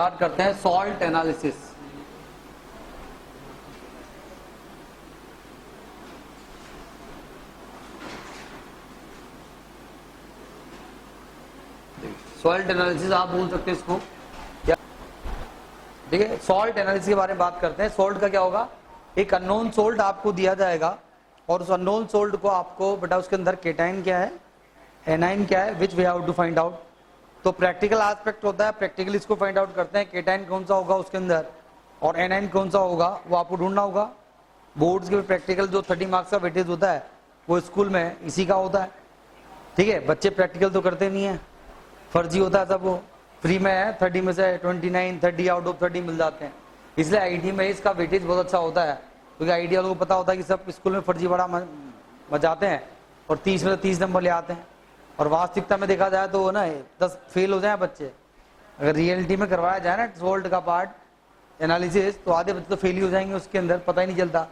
बात करते हैं सॉल्ट एनालिसिस। सॉल्ट एनालिसिस आप बोल सकते हैं इसको क्या, ठीक है। सॉल्ट एनालिसिस के बारे में बात करते हैं। सॉल्ट का क्या होगा, एक अननोन सोल्ट आपको दिया जाएगा और उस अननोन सोल्ट को आपको बेटा उसके अंदर केटाइन क्या है, एनाइन क्या है, which we have to find out. तो प्रैक्टिकल एस्पेक्ट होता है, प्रैक्टिकली इसको फाइंड आउट करते हैं, केटाइन कौन सा होगा उसके अंदर और एनाइन कौन सा होगा वो आपको ढूंढना होगा। बोर्ड्स के प्रैक्टिकल जो 30 मार्क्स का वेटेज होता है वो स्कूल में इसी का होता है, ठीक है। बच्चे प्रैक्टिकल तो करते नहीं है, फर्जी होता है सब, वो फ्री में है 30 में से 29 30 आउट ऑफ 30 मिल जाते हैं। इसलिए आईटी में इसका वेटेज बहुत अच्छा होता है, क्योंकि आईटी वालों को पता होता है कि सब स्कूल में फर्जी बड़ा मचाते हैं और 30 में से 30 नंबर ले आते हैं। और वास्तविकता में देखा जाए तो वो ना 10 फेल हो जाए बच्चे, अगर रियलिटी में करवाया जाए ना सॉल्ट का पार्ट एनालिसिस तो आधे बच्चे तो फेल ही हो जाएंगे उसके अंदर, पता ही नहीं चलता।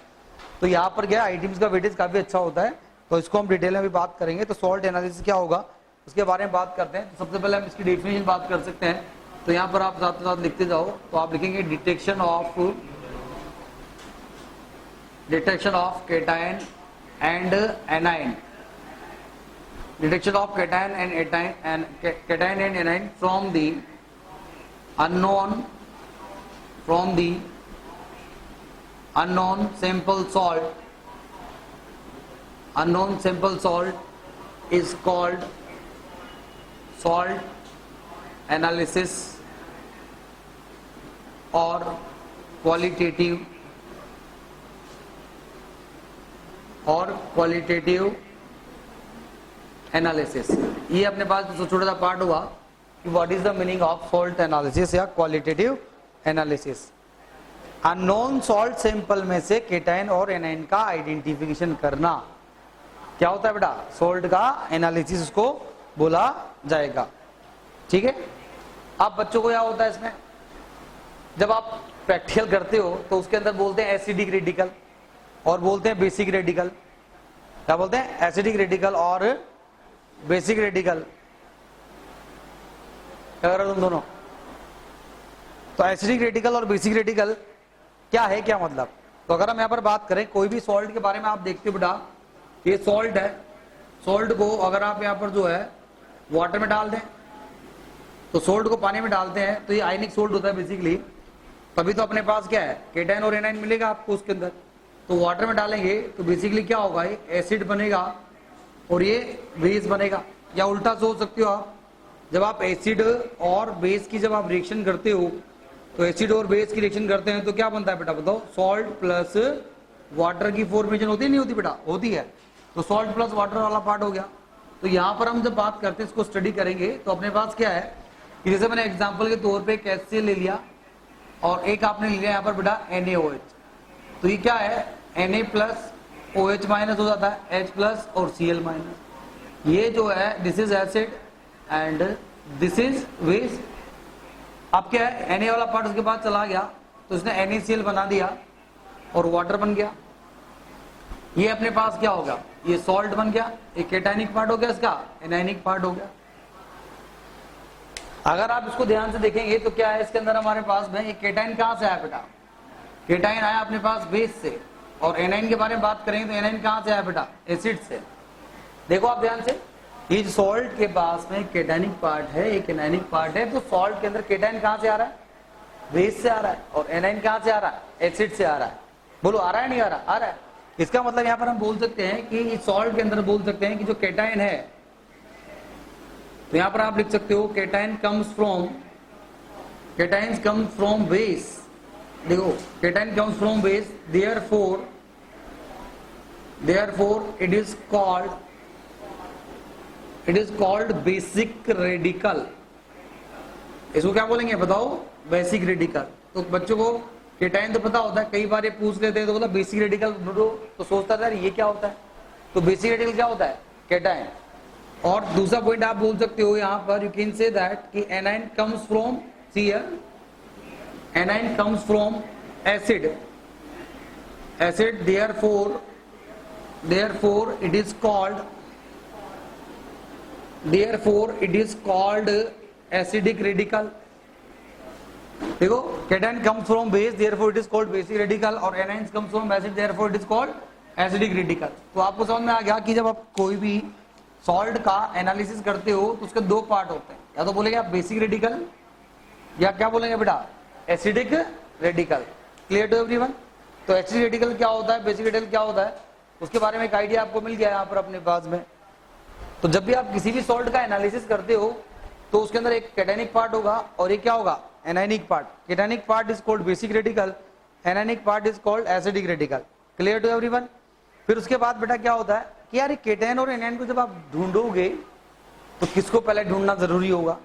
तो यहाँ पर क्या आईटीम्स का वेटेज काफी अच्छा होता है, तो इसको हम डिटेल में भी बात करेंगे। तो सॉल्ट एनालिसिस क्या होगा उसके बारे में बात करते हैं। तो सबसे पहले हम इसकी डेफिनेशन बात कर सकते हैं। तो यहाँ पर आप साथ साथ लिखते जाओ, तो आप लिखेंगे detection of cation and A9, detection of cation and anion from the unknown sample salt is called salt analysis or qualitative analysis. ये अपने पास जो छोटा सा पार्ट हुआ कि what is the meaning of salt analysis या qualitative analysis. Unknown salt sample में से केटाइन और एनाइन का आइडेंटिफिकेशन करना क्या होता है बेटा, सॉल्ट का एनालिसिस उसको बोला जाएगा, ठीक है। अब बच्चों को क्या होता है इसमें, जब आप प्रैक्टिकल करते हो तो उसके अंदर बोलते हैं एसिडिक रेडिकल और बोलते हैं बेसिक रेडिकल। क्या बोलते हैं, एसिडिक रेडिकल और बेसिक रेडिकल। क्या कर रहे हो तुम दोनों, तो एसिडिक रेडिकल और बेसिक रेडिकल क्या है, क्या मतलब। तो अगर हम यहाँ पर बात करें कोई भी सॉल्ट के बारे में, आप देखते हो बेटा ये सॉल्ट है, सॉल्ट को अगर आप यहाँ पर जो है वाटर में डाल दें, तो सॉल्ट को पानी में डालते हैं तो ये आयनिक सॉल्ट होता है बेसिकली, तभी तो अपने पास क्या है केटाइन और एनाइन मिलेगा आपको उसके अंदर। तो वाटर में डालेंगे तो बेसिकली क्या होगा, ये एसिड बनेगा और ये बेस बनेगा। या उल्टा सोच सकते हो आप, जब आप एसिड और बेस की जब आप रिएक्शन करते हो तो एसिड और बेस की रिएक्शन करते हैं तो क्या बनता है बेटा बताओ, सॉल्ट प्लस वाटर की फॉर्मेशन होती है नहीं होती बेटा, होती है। तो सॉल्ट प्लस वाटर वाला पार्ट हो गया। तो यहाँ पर हम जब बात करते हैं इसको स्टडी करेंगे तो अपने पास क्या है कि जैसे मैंने एग्जाम्पल के तौर पर एक HCl ले लिया और एक आपने लिया यहाँ पर बेटा NaOH। तो ये क्या है, Na प्लस OH माइनस हो जाता है H प्लस और Cl माइनस। ये जो है this is acid and this is base. अब क्या है Na वाला पार्ट उसके बाद चला गया तो इसने NaCl बना दिया और वाटर बन गया। ये अपने पास क्या होगा, ये सॉल्ट बन गया, एक केटाइनिक पार्ट हो गया, इसका एनाइनिक पार्ट हो गया। अगर आप इसको ध्यान से देखेंगे तो क्या है इसके अंदर हमारे पास में एक केटाइन कहां से आया बेटा, केटाइन आया अपने पास बेस से। और एनाइन के बारे में बात करेंगे तो एनाइन कहां से आया बेटा, एसिड से। देखो आप ध्यान से, ये सॉल्ट के पास में केटाइनिक पार्ट है, एक एनाइनिक पार्ट है। तो सॉल्ट के अंदर केटाइन कहां से आ रहा है, बेस से आ रहा है, और एनाइन कहां से आ रहा है, एसिड से आ रहा है। बोलो आ रहा है नहीं आ रहा, आ रहा है। इसका मतलब यहाँ पर हम बोल सकते हैं कि इस सॉल्ट के अंदर बोल सकते हैं कि जो केटाइन है, तो यहाँ पर आप लिख सकते हो केटाइन कम्स फ्रॉम बेस। देखो cation comes from base, therefore it is called basic radical. इसको क्या बोलेंगे बताओ, बेसिक रेडिकल। तो बच्चों को केटाइन तो पता होता है, कई बार ये पूछ लेते हैं तो बोला बेसिक रेडिकल ढूंढो, तो सोचता था ये क्या होता है। तो बेसिक रेडिकल क्या होता है, केटाइन। और दूसरा पॉइंट आप बोल सकते हो यहाँ पर, यू कैन से दैट कि anion comes from Cl, anion comes from acid, therefore it is called acidic radical। देखो cation comes from base therefore it is called basic radical, और anions comes from acid therefore it is called acidic radical. तो आपको समझ में आ गया कि जब आप कोई भी सॉल्ट का एनालिसिस करते हो तो उसके दो पार्ट होते हैं, या तो बोलेंगे आप बेसिक रेडिकल या क्या बोलेंगे बेटा acidic radical. Clear to everyone? तो एसिडिक रेडिकल क्या होता है, बेसिक रेडिकल क्या होता है, उसके बारे में एक आइडिया आपको मिल गया यहाँ पर अपने पास में। तो जब भी आप किसी भी सॉल्ट का एनालिसिस करते हो तो उसके अंदर एक कैटायनिक पार्ट होगा और एक क्या होगा anionic part. Cationic part is called basic radical, anionic part is called acidic radical. Clear to everyone? फिर उसके बाद बेटा क्या होता है कि यार केटायन और एनायन को जब आप ढूंढोगे तो किसको पहले ढूंढना जरूरी होगा?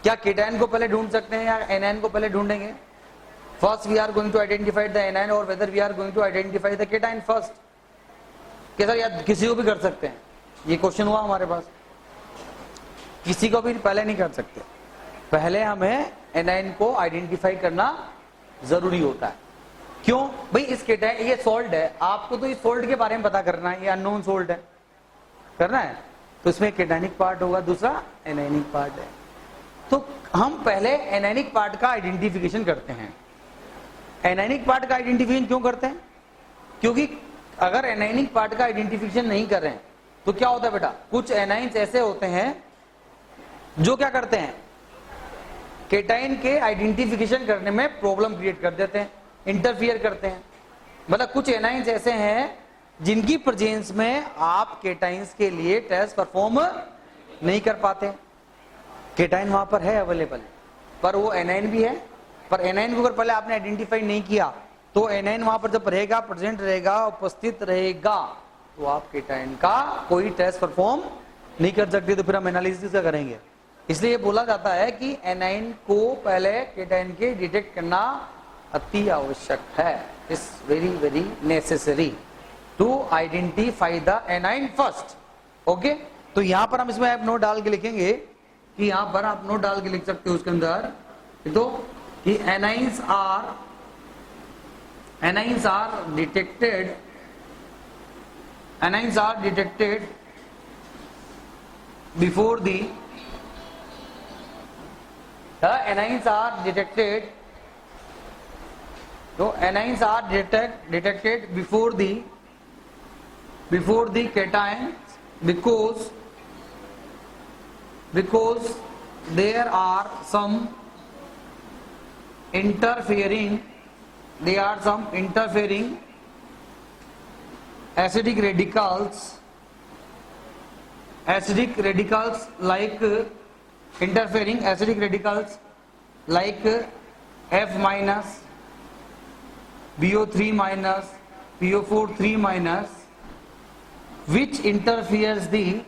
क्या केटायन को पहले ढूंढ सकते हैं या एनायन को पहले ढूंढेंगे? First we are going to identify the anion और whether we are going to identify the cation first. कैसा यार किसी को भी कर सकते हैं, ये क्वेश्चन हुआ हमारे पास। किसी को भी पहले नहीं कर सकते, पहले हमें एनायन को आइडेंटिफाई करना जरूरी होता है। क्यों भाई? इस केटायन ये सॉल्ट है, आपको तो इस सॉल्ट के बारे में पता करना है, ये अननोन सॉल्ट है, करना है, तो इसमें केटायनिक पार्ट होगा, दूसरा एनायनिक पार्ट है। तो हम पहले एनायनिक पार्ट का आइडेंटिफिकेशन करते हैं। एनायनिक पार्ट का आइडेंटिफिकेशन क्यों करते हैं? क्योंकि अगर एनायनिक पार्ट का आइडेंटिफिकेशन नहीं कर रहे हैं तो क्या होता है बेटा, कुछ एनाइंस ऐसे होते हैं जो क्या करते हैं केटाइन के आइडेंटिफिकेशन करने में प्रॉब्लम क्रिएट कर देते हैं, इंटरफियर करते हैं। मतलब कुछ एनाइंस ऐसे हैं जिनकी प्रेजेंस में आप केटाइंस के लिए टेस्ट परफॉर्म नहीं कर पाते। केटाइन वहां पर है अवेलेबल, पर वो एनाइन भी है, पर एनाइन को अगर पहले आपने आइडेंटिफाई नहीं किया तो एनाइन वहां पर जब रहेगा, प्रेजेंट रहेगा, उपस्थित रहेगा, तो आप केटाइन का कोई टेस्ट परफॉर्म नहीं कर सकते। तो फिर हम एनालिसिस का करेंगे। इसलिए बोला जाता है कि एनाइन को पहले केटाइन के डिटेक्ट करना अति आवश्यक है। It's very very necessary to identify the anion first. Okay, तो यहां पर हम इसमें आप नोट डाल के लिखेंगे कि यहां पर आप नोट डाल के लिख सकते हो उसके अंदर तो कि anions are detected before the anions are detected before the cations because there are some interfering acidic radicals like interfering acidic radicals like F minus, BO3 minus, PO4 3 minus, which interferes the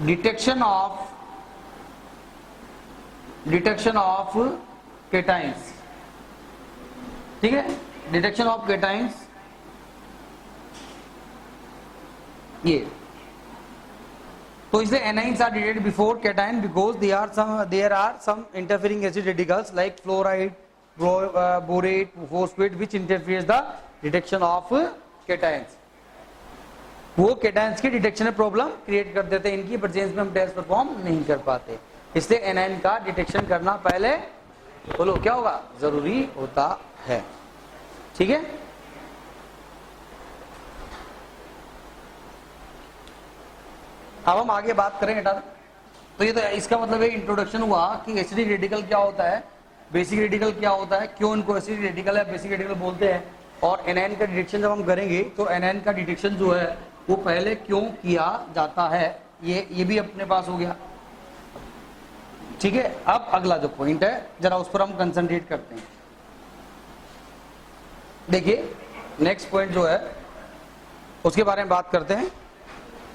detection of cations। ठीक है, detection of cations ये। तो इसलिए anions are detected before cation because there are some interfering acid radicals like fluoride, borate, phosphate which interferes the detection of cations. वो cations की detection में problem create कर देते हैं, इनकी प्रेजेंस में हम टेस्ट परफॉर्म नहीं कर पाते। इसलिए एनाइन का डिटेक्शन करना पहले बोलो क्या होगा, जरूरी होता है। ठीक है, अब हम आगे बात करें बेटा। तो ये तो इसका मतलब है इंट्रोडक्शन हुआ कि एसिडिक रेडिकल क्या होता है, बेसिक रेडिकल क्या होता है, क्यों इनको एसिडिक रेडिकल या बेसिक रेडिकल बोलते हैं, और एनायन का डिटेक्शन जब हम करेंगे तो एनायन का डिटेक्शन जो है वो पहले क्यों किया जाता है, ये भी अपने पास हो गया। ठीक है, अब अगला जो पॉइंट है जरा उस पर हम कंसंट्रेट करते हैं। देखिए नेक्स्ट पॉइंट जो है उसके बारे में बात करते हैं।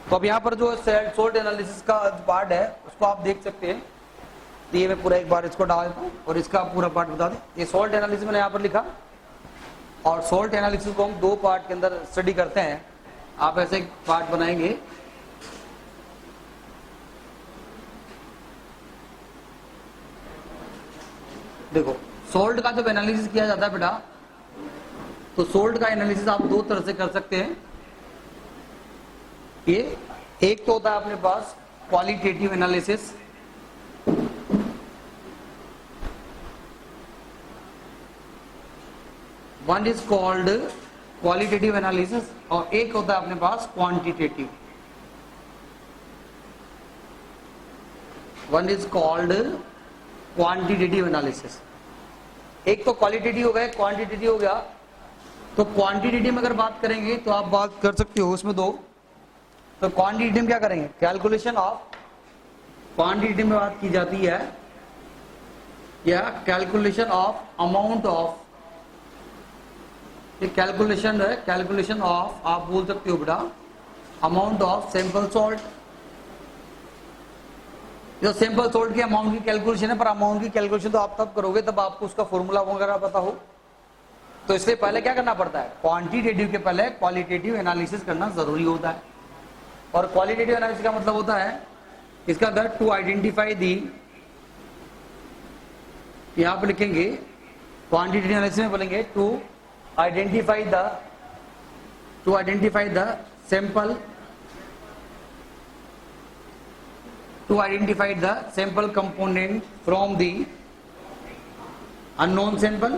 तो अब यहाँ पर जो सोल्ट एनालिसिस का पार्ट है उसको आप देख सकते हैं। तो ये मैं पूरा एक बार इसको डाल देता हूँ और इसका पूरा पार्ट बता दें। ये सोल्ट एनालिसिस मैंने यहाँ पर लिखा, और सोल्ट एनालिसिस को हम दो पार्ट के अंदर स्टडी करते हैं। आप ऐसे एक पार्ट बनाएंगे, देखो सोल्ट का जब एनालिसिस किया जाता है बेटा, तो सोल्ट का एनालिसिस आप दो तरह से कर सकते हैं। ये एक तो होता है अपने पास qualitative analysis, one is called qualitative analysis, और एक होता है अपने पास quantitative, one is called quantitative analysis. एक तो क्वालिटेटिव हो गया, क्वांटिटेटिव हो गया। तो क्वांटिटेटिव में अगर बात करेंगे तो आप बात कर सकते हो उसमें दो। तो क्वांटिटेटिव में क्या करेंगे, कैलकुलेशन ऑफ, क्वांटिटेटिव में बात की जाती है या कैलकुलेशन ऑफ अमाउंट ऑफ, ये कैलकुलेशन है, कैलकुलेशन ऑफ आप बोल सकते हो बेटा अमाउंट ऑफ सैंपल सॉल्ट। जो सैंपल सॉल्ट की अमाउंट की कैलकुलेशन है, पर अमाउंट की कैलकुलेशन तो आप तब करोगे तब आपको उसका फॉर्मूला वगैरह पता हो। तो इसलिए पहले क्या करना पड़ता है, क्वांटिटेटिव के पहले क्वालिटेटिव एनालिसिस करना जरूरी होता है। और क्वालिटेटिव एनालिसिस का मतलब होता है इसका अगर टू आइडेंटिफाई दी, यहां पर लिखेंगे क्वांटिटेटिव एनालिसिस में बोलेंगे to identify the sample, to identify the sample component from the unknown sample,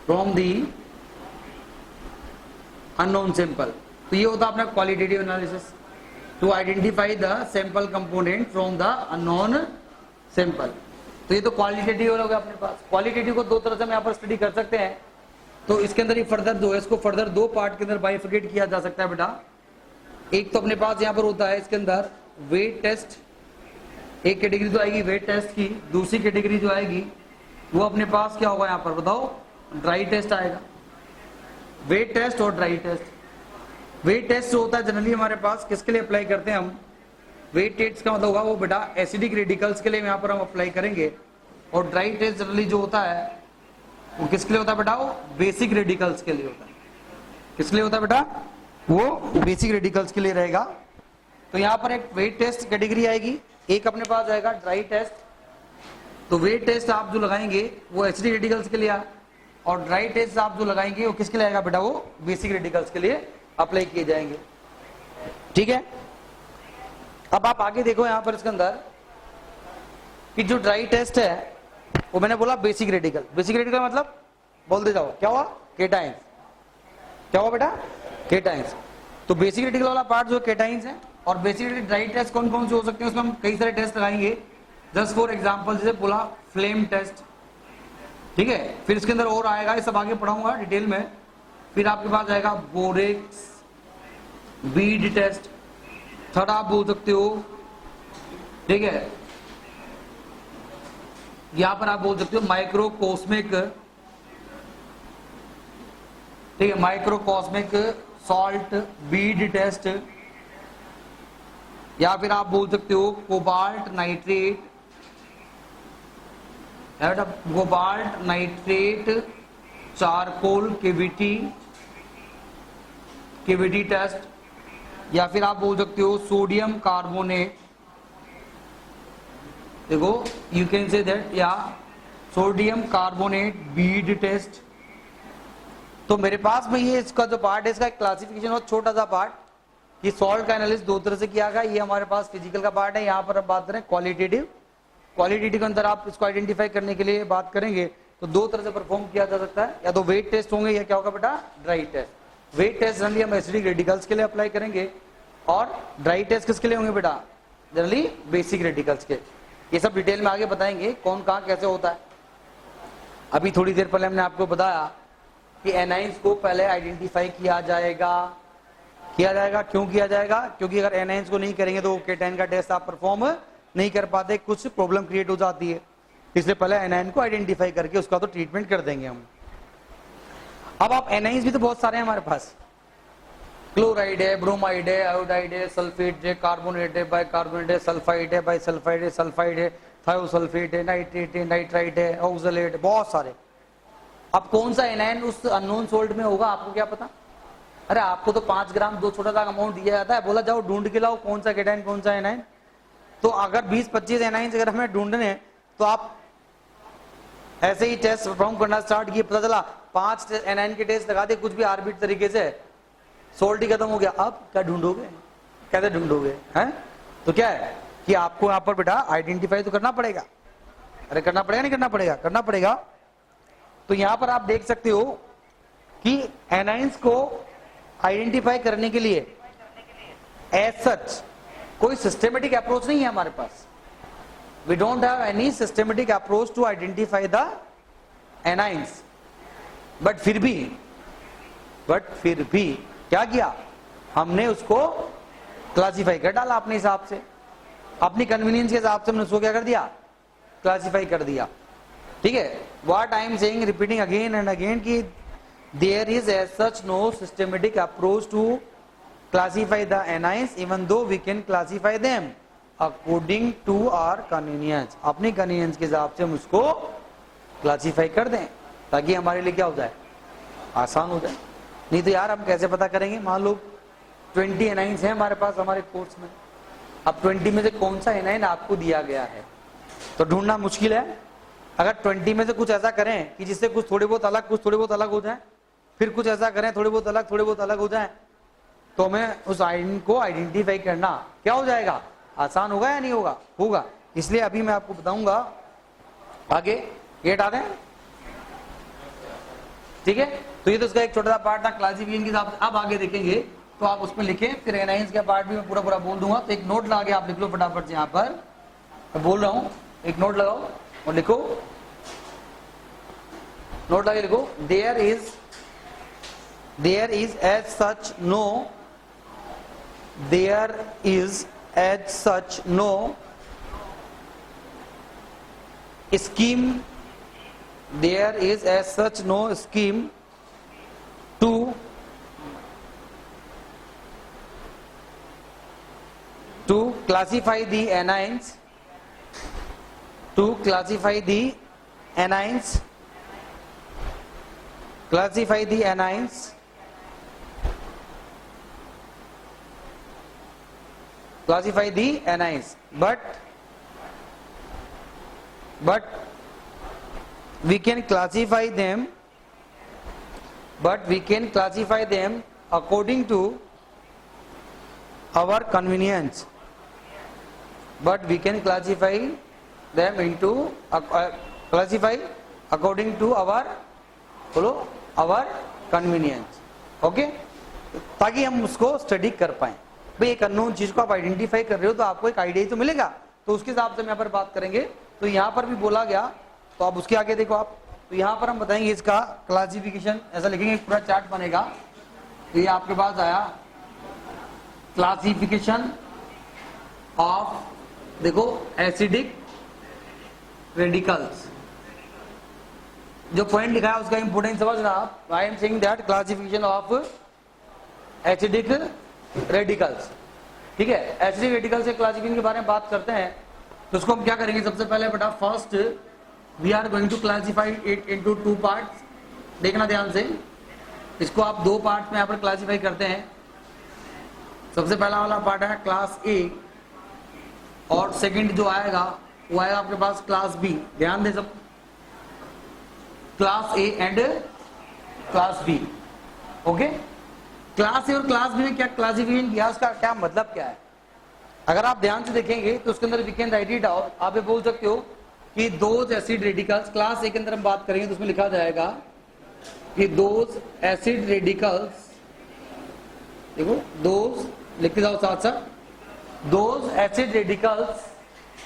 from the unknown sample। तो ये होता है अपना qualitative analysis, to identify the sample component from the unknown sample. तो ये तो क्वालिटेटिव हो गया अपने पास। क्वालिटेटिव को दो तरह से हम यहाँ पर स्टडी कर सकते हैं। तो इसके अंदर ही फर्दर दो है, इसको फर्दर दो पार्ट के अंदर बाइफिकेट किया जा सकता है बेटा। एक तो अपने पास यहाँ पर होता है इसके अंदर वेट टेस्ट, एक कैटेगरी तो आएगी वेट टेस्ट की, दूसरी कैटेगरी जो आएगी वो अपने पास क्या होगा यहाँ पर बताओ, ड्राई टेस्ट आएगा। वेट टेस्ट और ड्राई टेस्ट। वेट टेस्ट जो होता है जनरली हमारे पास किसके लिए अप्लाई करते हैं हम, वेट टेस्ट का मतलब होगा वो बेटा एसिडिक रेडिकल्स के लिए यहाँ पर हम अप्लाई करेंगे। और ड्राई टेस्ट जनरली जो होता है वो किसके लिए होता है बेटा, वो बेसिक रेडिकल्स के लिए होता है। किसके लिए होता है बेटा, वो बेसिक रेडिकल्स के लिए रहेगा। तो यहाँ पर एक वेट टेस्ट कैटेगरी आएगी, एक अपने पास आएगा ड्राई टेस्ट। तो वेट टेस्ट आप जो लगाएंगे वो एसिडिक रेडिकल्स के लिए, और ड्राई टेस्ट आप जो लगाएंगे वो किसके लिए आएगा बेटा, वो बेसिक रेडिकल्स के लिए अप्लाई किए जाएंगे। ठीक है, अब आप आगे देखो यहाँ पर इसके अंदर कि जो ड्राई टेस्ट है वो मैंने बोला बेसिक रेडिकल। बेसिक रेडिकल मतलब बोल दे जाओ क्या हुआ, केटाइंस। क्या हुआ बेटा, केटाइंस। तो बेसिक रेडिकल वाला पार्ट जो केटाइंस है। और बेसिक ड्राई टेस्ट कौन कौन से हो सकते हैं, उसमें हम कई सारे टेस्ट लगाएंगे। जस्ट फॉर एग्जांपल जैसे बोला फ्लेम टेस्ट, ठीक है। फिर इसके अंदर और आएगा, ये सब आगे पढ़ाऊंगा डिटेल में। फिर आपके पास आएगा बोरेक्स बीड टेस्ट, थर्ड आप बोल सकते हो, ठीक है। यहां पर आप बोल सकते हो माइक्रोकॉस्मिक, ठीक है, माइक्रोकॉस्मिक सॉल्ट बीड टेस्ट, या फिर आप बोल सकते हो cobalt nitrate, cobalt nitrate charcoal cavity test, या फिर आप बोल सकते हो सोडियम कार्बोनेट। देखो यू कैन से दैट, या सोडियम कार्बोनेट बीड टेस्ट। तो मेरे पास में ये इसका जो पार्ट है इसका क्लासिफिकेशन बहुत छोटा सा पार्ट कि सॉल्ट का एनालिसिस दो तरह से किया गया। ये हमारे पास फिजिकल का पार्ट है। यहाँ पर अब बात करें क्वालिटेटिव। क्वालिटेटिव के अंदर आप इसको आइडेंटिफाई करने के लिए बात करेंगे तो दो तरह से परफॉर्म किया जा सकता है, या तो वेट टेस्ट होंगे या क्या होगा बेटा, dry test. Wet test generally हम एसिडिक रेडिकल्स के लिए अप्लाई करेंगे, और ड्राई टेस्ट किसके लिए होंगे बेटा, जनरली बेसिक रेडिकल्स के। ये सब डिटेल में आगे बताएंगे कौन कहाँ कैसे होता है। अभी थोड़ी देर पहले हमने आपको बताया कि एनाइंस को पहले आइडेंटिफाई किया जाएगा। क्यों किया जाएगा, क्योंकि अगर एनाइंस को नहीं करेंगे तो केटाइन का टेस्ट आप परफॉर्म नहीं कर पाते, कुछ प्रॉब्लम क्रिएट हो जाती है। इसलिए पहले एनाइन को आइडेंटिफाई करके उसका तो ट्रीटमेंट कर देंगे हम। अब आप एनाइंस भी तो बहुत सारे हैं हमारे पास, क्लोराइड है, ब्रोमाइड है, आयोडाइड है, सल्फेट है, कार्बोनेट है, बाइकार्बोनेट है, सल्फाइड है, बाइसल्फाइड है, सल्फाइड है, थायोसल्फेट है, नाइट्रेट है, नाइट्राइट है, ऑक्सलेट, बहुत सारे। अब कौन सा एनाइन उस अननोन सोल्ट में होगा आपको क्या पता। अरे आपको तो 5 ग्राम दो छोटा सा अमाउंट दिया जाता है, बोला जाओ ढूंढ के लाओ कौन सा केटाइन कौन सा एनाइन। तो अगर 20-25 एनाइन अगर हमें ढूंढने तो आप ऐसे ही टेस्ट परफॉर्म करना स्टार्ट किए, पता चला 5 एनाइन के टेस्ट लगा दे कुछ भी आर्बिट तरीके से, सॉल्ट ही खत्म हो गया, अब क्या ढूंढोगे, कैसे ढूंढोगे हैं? तो क्या है कि आपको यहाँ पर बेटा आइडेंटिफाई तो करना पड़ेगा। अरे करना पड़ेगा, नहीं करना पड़ेगा? करना पड़ेगा। तो यहां पर आप देख सकते हो कि एनाइंस को आइडेंटिफाई करने के लिए एज सच कोई सिस्टमेटिक अप्रोच नहीं है हमारे पास। We don't have any systematic approach to identify the anions. But फिर भी क्या किया हमने, उसको क्लासिफाई कर डाला अपने हिसाब से, अपनी कन्वीनियंस के हिसाब से हमने उसको क्या कर दिया, क्लासिफाई कर दिया। ठीक है, what I am saying, repeating again and again कि there is as such no systematic approach to classify the anions even though we can classify them according to our convenience. अपनी कन्वीनियंस के हिसाब से हम उसको क्लासिफाई कर दें ताकि हमारे लिए क्या हो जाए, आसान हो जाए। नहीं तो यार हम कैसे पता करेंगे, मान लो 20 एनाइंस है हमारे पास हमारे कोर्स में, अब 20 में से कौन सा एनाइन आपको दिया गया है तो ढूंढना मुश्किल है। अगर 20 में से कुछ ऐसा करें कि जिससे कुछ थोड़े बहुत अलग, कुछ थोड़े बहुत अलग हो जाए, फिर कुछ ऐसा करें थोड़े बहुत अलग हो जाए, तो हमें उस आइडेंटिटी को आइडेंटिफाई करना क्या हो जाएगा, आसान होगा या नहीं होगा, होगा। इसलिए अभी मैं आपको बताऊंगा आगे, ये हटा दें। ठीक है, तो ये तो इसका एक छोटा सा पार्ट था क्लासिफिकेशन के हिसाब से। अब आगे देखेंगे तो आप उसमें लिखें, फिर एनाइंस का पार्ट भी मैं पूरा बोल दूंगा। तो एक नोट लगा के आप लिख लो फटाफट से, यहाँ पर मैं बोल रहा हूं, एक नोट लगाओ और लिखो, नोट लगा लिखो, there is as such no scheme, there is as such no scheme to classify the anions, but we can classify them according to our convenience, according to our convenience। Okay, ताकि हम उसको study कर पाए। भाई एक unknown चीज को आप आइडेंटिफाई कर रहे हो तो आपको एक आइडिया तो मिलेगा, तो उसके हिसाब से हम यहाँ पर बात करेंगे। तो यहाँ पर भी बोला गया, तो आप उसके आगे देखो आप, तो यहाँ पर हम बताएंगे इसका क्लासिफिकेशन, ऐसा लिखेंगे पूरा चार्ट बनेगा। तो ये आपके पास आया क्लासिफिकेशन ऑफ, देखो एसिडिक रेडिकल्स, जो पॉइंट लिखा है उसका इंपोर्टेंस समझना आप। आई am saying that classification of acidic radicals. ठीक है, एसिडिक रेडिकल्स के क्लासिफिकेशन के बारे में बात करते हैं तो उसको हम क्या करेंगे, सबसे पहले बेटा first we are going to classify it into 2 parts. देखना ध्यान से, इसको आप 2 पार्ट में यहाँ पर क्लासिफाई करते हैं। सबसे पहला वाला पार्ट है क्लास ए, और सेकंड जो आएगा वो आएगा आपके पास क्लास बी। ध्यान दे सब, class A and class B. Okay, class A और क्लास बी में क्या क्लासिफिकेशन किया, उसका क्या मतलब क्या है, अगर आप ध्यान से देखेंगे तो उसके अंदर we can write it out. आप ये बोल सकते हो कि those acid radicals, class A के अंदर हम बात करेंगे तो उसमें लिखा जाएगा कि दोज एसिड रेडिकल्स, देखो दोज लिखते जाओ साथ साथ, those acid radicals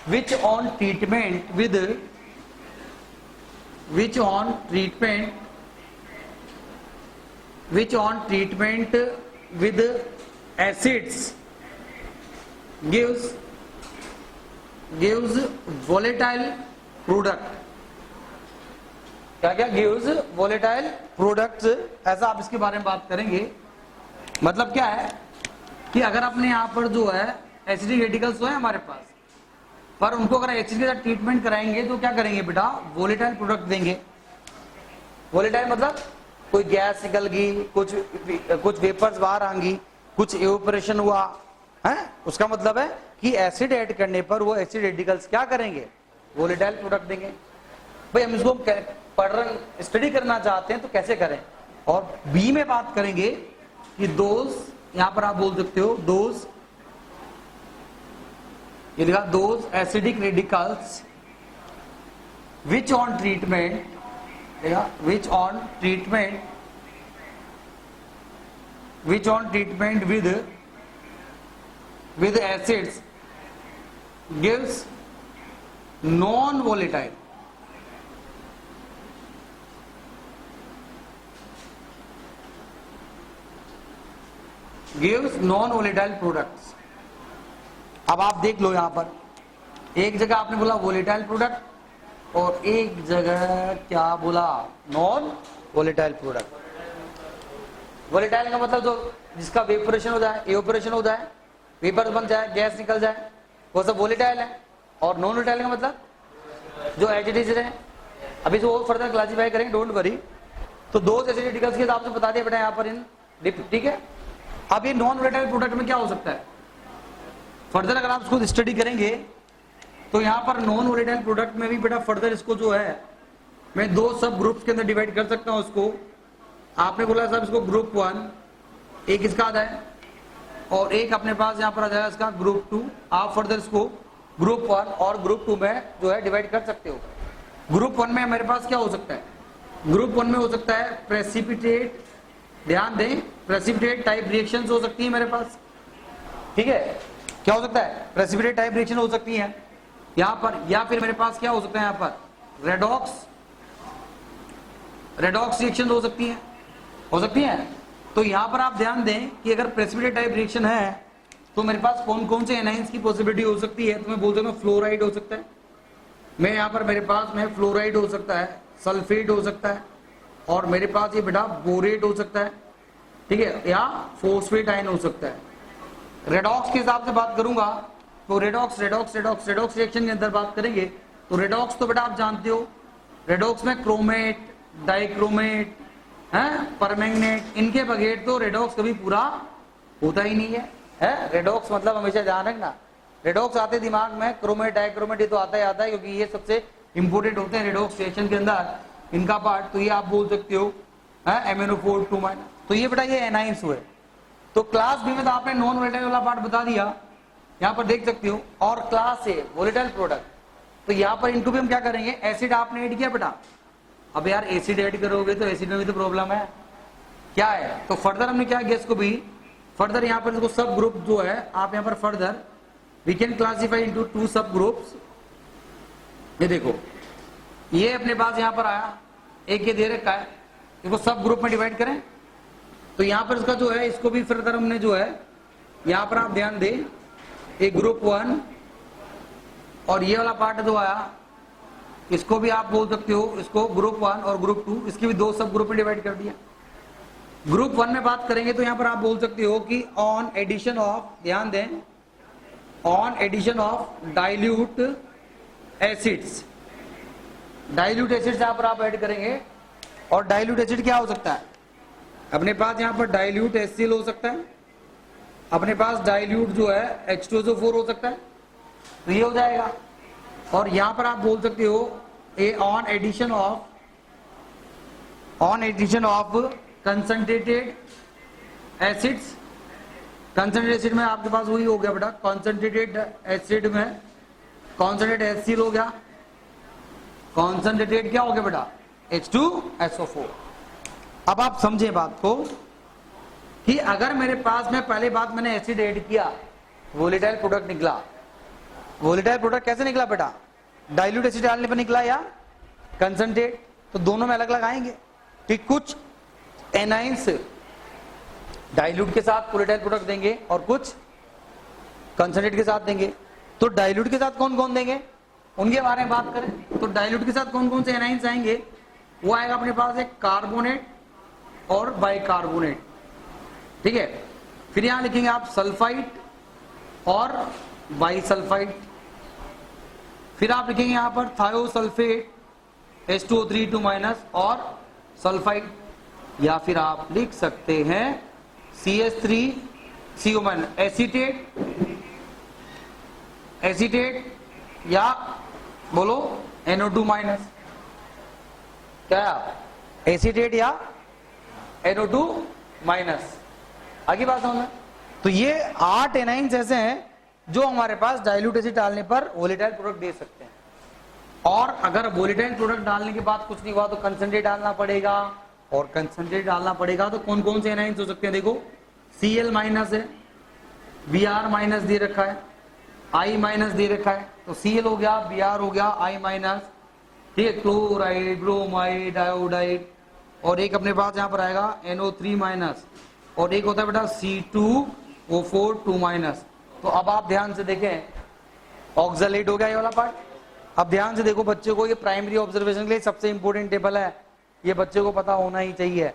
which on treatment with acids gives volatile product। क्या gives volatile products, ऐसा आप इसके बारे में बात करेंगे। मतलब क्या है कि अगर अपने यहाँ पर जो है एसिडिक रेडिकल्स तो है हमारे पास, पर उनको अगर एसिड के साथ ट्रीटमेंट कराएंगे तो क्या करेंगे बेटा, वोलेटाइल प्रोडक्ट देंगे। वोलेटाइल मतलब कोई गैस निकल गई, कुछ वेपर्स बाहर आएंगी, कुछ एवापोरेशन हुआ है, उसका मतलब है कि एसिड ऐड करने पर वो एसिड रेडिकल्स क्या करेंगे, वोलेटाइल प्रोडक्ट देंगे। भाई हम इसको पढ़ रहे, स्टडी करना चाहते हैं तो कैसे करें। और बी में बात करेंगे कि दोज, यहां पर आप बोल सकते हो दोज, ये लिखा those acidic radicals which on treatment, which on treatment with acids gives non-volatile, products। अब आप देख लो यहां पर एक जगह आपने बोला वोलेटाइल प्रोडक्ट और एक जगह क्या बोला, नॉन वोलेटाइल प्रोडक्ट। वोलेटाइल का मतलब जो जिसका वेपोरेशन हो जाए, एवापोरेशन हो जाए, वेपर बन जाए, गैस निकल जाए, वो सब वोलेटाइल है। और नॉन वोलेटाइल का मतलब जो एज इट इज है। अभी जो फर्दर क्लासिफाई करेंगे, डोंट वरी। तो दो एसिड रेडिकल्स के हिसाब से बता दिया बेटा यहाँ पर इन, ठीक है। अब ये नॉन वोलेटाइल प्रोडक्ट में क्या हो सकता है, फर्दर अगर आप इसको स्टडी करेंगे तो यहाँ पर नॉन वोलेटाइल प्रोडक्ट में भी बेटा फर्दर इसको जो है मैं दो सब ग्रुप्स के अंदर डिवाइड कर सकता हूँ इसको। आपने बोला साहब इसको ग्रुप 1 एक इसका आता है और एक अपने पास यहाँ पर आ जाएगा इसका ग्रुप 2। आप फर्दर इसको ग्रुप 1 और ग्रुप 2 में जो है डिवाइड कर सकते हो। ग्रुप 1 में मेरे पास क्या हो सकता है, ग्रुप 1 में हो सकता है प्रेसिपिटेट, ध्यान दें प्रेसिपिटेट टाइप रिएक्शंस हो सकती है मेरे पास, ठीक है। क्या हो सकता है, प्रेसिपिटेट टाइप रिएक्शन हो सकती है यहाँ पर, या फिर मेरे पास क्या हो सकता है यहाँ पर रेडॉक्स रिएक्शन हो सकती है। तो यहां पर आप ध्यान दें कि अगर प्रेसिपिटेट टाइप रिएक्शन है तो मेरे पास कौन कौन से एनाइंस की पॉसिबिलिटी हो सकती है। तो मैं बोल सकता हूं फ्लोराइड हो सकता है, मैं यहां पर मेरे पास में फ्लोराइड हो सकता है, सल्फेट हो सकता है, और मेरे पास ये बेटा बोरेट हो सकता है, ठीक है, या फोस्फेट आयन हो सकता है। रेडॉक्स के हिसाब से बात करूंगा तो रेडॉक्स रिएक्शन के अंदर बात करेंगे तो रेडॉक्स तो बेटा आप जानते हो, रेडॉक्स में क्रोमेट, डाइक्रोमेट है, परमैंगनेट, इनके बगैर तो रेडॉक्स कभी पूरा होता ही नहीं है। रेडॉक्स मतलब हमेशा ध्यान रखना, रेडॉक्स आते दिमाग में, क्रोमेट डाइक्रोमेट ये तो आता है क्योंकि ये सबसे इंपोर्टेंट होते हैं रेडॉक्स रिएक्शन के अंदर इनका पार्ट। तो ये आप बोल सकते हो MnO4 2-। तो ये बेटा ये एनाइंस हुए। तो क्लास बी में तो आपने नॉन वोलेटाइल वाला पार्ट बता दिया, यहाँ पर देख सकते हो। और क्लास ए वोलेटाइल प्रोडक्ट, तो यहाँ पर इनको भी हम क्या करेंगे, एसिड आपने ऐड किया बेटा। अब यार एसिड ऐड करोगे तो एसिड में भी तो प्रॉब्लम है, क्या है। तो फर्दर हमने क्या किया इसको भी फर्दर यहाँ पर इसको सब ग्रुप जो है आप यहाँ पर further we can classify into 2 सब ग्रुप्स। ये देखो ये अपने पास यहाँ पर आया, एक ये दे रखा है, इसको सब ग्रुप में डिवाइड करें तो यहाँ पर इसका जो है इसको भी फर्दर हमने जो है यहाँ पर आप ध्यान दें, एक ग्रुप 1 और ये वाला पार्ट जो आया इसको भी आप बोल सकते हो, इसको ग्रुप 1 और ग्रुप 2, इसकी भी 2 सब ग्रुप में डिवाइड कर दिया। ग्रुप 1 में बात करेंगे तो यहां पर आप बोल सकते हो कि ऑन एडिशन ऑफ, ध्यान दें, on addition of dilute acids, dilute acids यहां पर आप ऐड करेंगे। और डाइल्यूट एसिड क्या हो सकता है, अपने पास यहां पर डाइल्यूट HCl हो सकता है, अपने पास डाइल्यूट जो है H2SO4 हो सकता है, तो ये हो जाएगा। और यहां पर आप बोल सकते हो a on addition of concentrated acids, concentrated acid में आपके पास वही हो गया बेटा, कंसंट्रेटेड एसिड में कंसंट्रेटेड HCl हो गया, कंसंट्रेटेड क्या हो गया बेटा H2SO4। अब आप समझे बात को कि अगर मेरे पास में पहले बात मैंने एसिड ऐड किया, वोलेटाइल प्रोडक्ट निकला। वोलेटाइल प्रोडक्ट कैसे निकला बेटा, डाइल्यूट एसिड डालने पर निकला या कंसंट्रेट, तो दोनों में अलग अलग आएंगे। ठीक, कुछ एनाइंस डाइल्यूट के साथ वोलेटाइल प्रोडक्ट देंगे और कुछ कंसंट्रेट के साथ देंगे। तो डाइल्यूट के साथ कौन कौन देंगे उनके बारे में बात करें तो डाइल्यूट के साथ कौन कौन से एनाइंस आएंगे, वो आएगा अपने पास एक कार्बोनेट और बाइकार्बोनेट, ठीक है। फिर यहां लिखेंगे आप सल्फाइड और बाइसल्फाइड, फिर आप लिखेंगे यहां पर थायोसल्फेट H2O3 और सल्फाइड, या फिर आप लिख सकते हैं CH3CO- एसीटेट या बोलो NO2-, क्या एसीटेट या NO2-। आगे बात समझ में? तो ये 8 एनाइंस ऐसे हैं जो हमारे पास डाइल्यूट एसिड डालने पर वोलेटाइल प्रोडक्ट दे सकते हैं। और अगर वोलेटाइल प्रोडक्ट डालने के बाद कुछ नहीं हुआ तो कंसंट्रेट डालना पड़ेगा, और कंसंट्रेट डालना पड़ेगा तो कौन कौन से एनाइंस हो सकते हैं? देखो Cl माइनस है, Br माइनस दे रखा है, I माइनस दे रखा है, तो Cl हो गया, Br हो गया, I माइनस, ठीक है, क्लोराइड, ब्रोमाइड, आयोडाइड, और एक अपने पास यहाँ पर आएगा NO3 माइनस, और एक होता है बेटा C2O4 2 माइनस। तो अब आप ध्यान से देखें, ऑक्सलेट हो गया ये वाला पार्ट। अब ध्यान से देखो बच्चे को, ये प्राइमरी ऑब्जर्वेशन के लिए सबसे इंपॉर्टेंट टेबल है, ये बच्चे को पता होना ही चाहिए।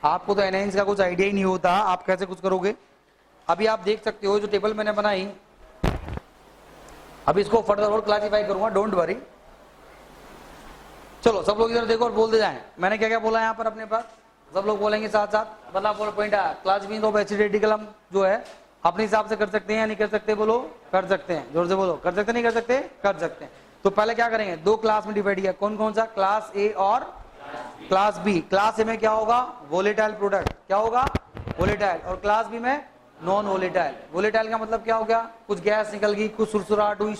आपको तो एनाइंस का कुछ आइडिया ही नहीं होता, आप कैसे कुछ करोगे? अभी आप देख सकते हो जो टेबल मैंने बनाई, अभी इसको फर्दर और क्लासिफाई करूंगा, डोंट वरी। चलो सब लोग इधर देखो और बोलते जाएं, मैंने क्या क्या बोला यहाँ पर अपने पास, सब लोग बोलेंगे साथ साथ। मतलब पॉइंट है, class mean of acid radical हम जो है अपने हिसाब से कर सकते हैं या नहीं कर सकते? बोलो कर सकते हैं, जोर से बोलो, कर सकते नहीं कर सकते? कर सकते हैं। तो पहले क्या करेंगे, दो क्लास में डिवाइड किया, कौन कौन सा? क्लास ए और क्लास बी। क्लास ए में क्या होगा? वोलेटाइल प्रोडक्ट, क्या होगा? वोलेटाइल। और क्लास बी में नॉन वोलेटाइल। वोलेटाइल का मतलब क्या हो गया? कुछ गैस निकल गई, कुछ सुरसुराहट हुई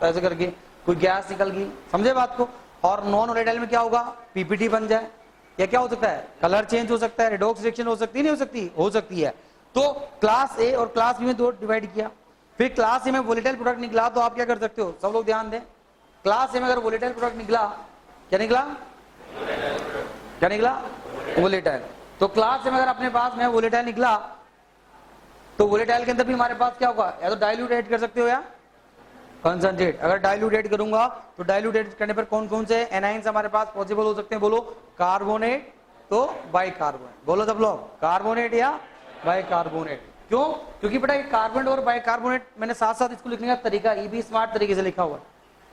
ऐसे करके, कुछ गैस निकल गई, समझे बात को? और नॉन वोलेटाइल में क्या होगा? पीपीटी बन जाए, या क्या हो सकता है? कलर चेंज हो सकता है, रेडॉक्स रिएक्शन हो सकती है, नहीं हो सकती? हो सकती है। तो क्लास ए और क्लास बी में दो डिवाइड किया। फिर क्लास ए में वोलेटाइल प्रोडक्ट निकला तो आप क्या कर सकते हो? सब लोग ध्यान दें, क्लास ए में अगर वोलेटाइल प्रोडक्ट निकला, क्या निकला? क्या निकला? वोलेटाइल। तो क्लास ए में अगर अपने पास में वोलेटाइल निकला तो वोलेटाइल के अंदर भी हमारे पास क्या होगा? या तो डाइल्यूट ऐड कर सकते हो या कंसंट्रेट। अगर डाइल्यूट ऐड करूंगा तो डाइल्यूट ऐड करने पर कौन कौन से एनाइंस हमारे पास पॉसिबल हो सकते हैं? बोलो, कार्बोनेट तो बाइकार्बोनेट। बोलो सब लोग, कार्बोनेट या बाइकार्बोनेट। क्यों? क्योंकि बेटा ये कार्बोनेट और बाइकार्बोनेट, मैंने साथ साथ इसको लिखने का तरीका ये भी स्मार्ट तरीके से लिखा हुआ है।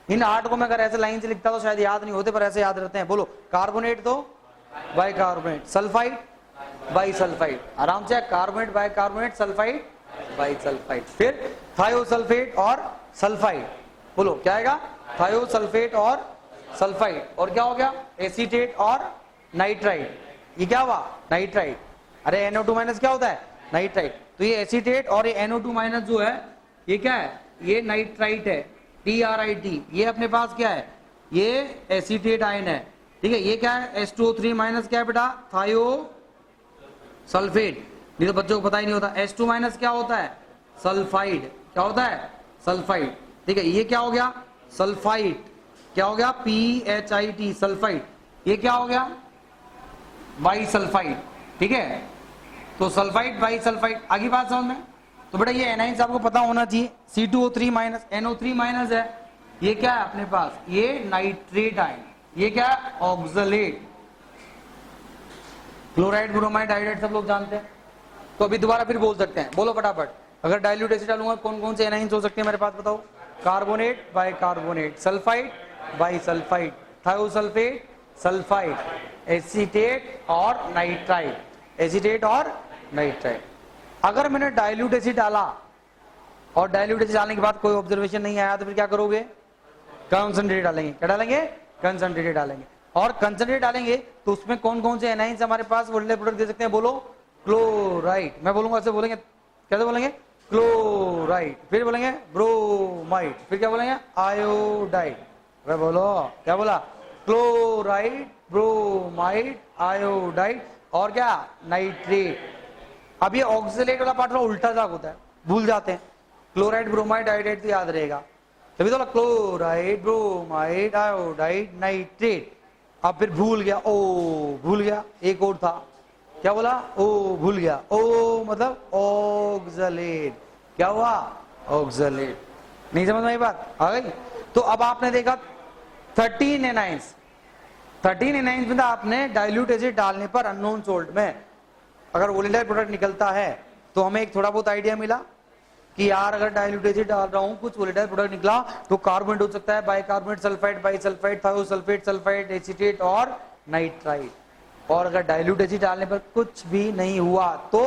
इन 8 को मैं अगर ऐसे लाइन से लिखता तो शायद याद नहीं होते, पर ऐसे याद रहते हैं। बोलो, कार्बोनेट तो बाइकार्बोनेट, सल्फाइड बाइसल्फाइड, आराम से, कार्बोनेट बाइकार्बोनेट, सल्फाइड बाइसल्फाइड। फिर थायोसल्फेट और सल्फाइड। बोलो क्या आएगा? थायोसल्फेट और सल्फाइड। और क्या हो गया? एसीटेट और नाइट्राइड। ये क्या हुआ? नाइट्राइड। अरे NO2 माइनस क्या होता है? नाइट्राइड। तो ये एसीटेट और ये NO2 माइनस जो है ये क्या है? ये नाइट्राइट है, TRIT। ये अपने पास क्या है? ये एसीटेट आयन है, ठीक है। ये क्या है? H2O3 माइनस क्या है बेटा? थायो सल्फेट। नहीं तो बच्चों को पता ही नहीं होता। H2 माइनस क्या होता है? सल्फाइड। क्या होता है? सल्फाइड, ठीक है। ये क्या हो गया? सल्फाइड। क्या हो गया? PHIT, sulphide. ये क्या हो गया? बाइसल्फाइड, ठीक है। तो सल्फाइड बाइसल्फाइड, आगे बात समझ में? तो बेटा ये एनाइंस आपको पता होना चाहिए। C2O3 माइनस, NO3 माइनस है, ये क्या है अपने पास? ये नाइट्रेट आयन। ये क्या है? ऑक्सलेट। क्लोराइड, ब्रोमाइड, आयोडाइड सब लोग जानते हैं। तो अभी दोबारा फिर बोल सकते हैं, बोलो फटाफट। अगर डाइल्यूट एसिड डालूंगा कौन कौन से एनाइंस हो सकते हैं मेरे पास? बताओ। Carbonate bicarbonate, sulphide bisulphide, thiosulphate, sulphide, acetate और नाइट्राइड। एसीटेट और नाइट्राइड। अगर मैंने डाइल्यूट एसिड डाला और डाइल्यूट एसिड डालने के बाद कोई ऑब्जर्वेशन नहीं आया तो फिर क्या करोगे? कंसंट्रेट डालेंगे। क्या डालेंगे? कंसंट्रेट डालेंगे। और कंसंट्रेट डालेंगे तो उसमें कौन कौन से एनाइंस हमारे पास वोलेटाइल प्रोडक्ट दे सकते हैं? बोलो, क्लोराइड। मैं बोलूंगा ऐसे बोलेंगे, कैसे बोलेंगे? क्लोराइड। फिर बोलेंगे ब्रोमाइड। फिर क्या बोलेंगे? आयोडाइड। मैं बोलो, क्या बोला? क्लोराइड, ब्रोमाइड, आयोडाइड और क्या? नाइट्रेट। अब ये ऑक्सलेट वाला पार्ट उल्टा जाग होता है, भूल जाते हैं। क्लोराइड, ब्रोमाइड, आयोडाइड तो याद रहेगा, तभी तो क्लोराइड, ब्रोमाइड, आयोडाइड, नाइट्रेट। अब फिर भूल गया, ओ भूल गया, एक और था, क्या बोला? ओ भूल गया। ओ मतलब ऑक्सलेट। क्या हुआ? ऑक्सलेट। नहीं समझ में आई बात? आ गई? तो अब आपने देखा 13 एनाइंस। 13 एनाइंस में आपने डाइल्यूट एसिड डालने पर अननोन सोल्ट में अगर वोलेटाइल प्रोडक्ट निकलता है तो हमें एक थोड़ा बहुत आइडिया मिला कि यार अगर डाइल्यूट एसिड डाल रहा हूं, कुछ वोलेटाइल प्रोडक्ट निकला तो कार्बोनेट हो सकता है, bicarbonate, sulphide, bisulphide, thiosulphate, sulphide, acetate और नाइट्राइड। और अगर डाइल्यूट एसिड डालने पर कुछ भी नहीं हुआ तो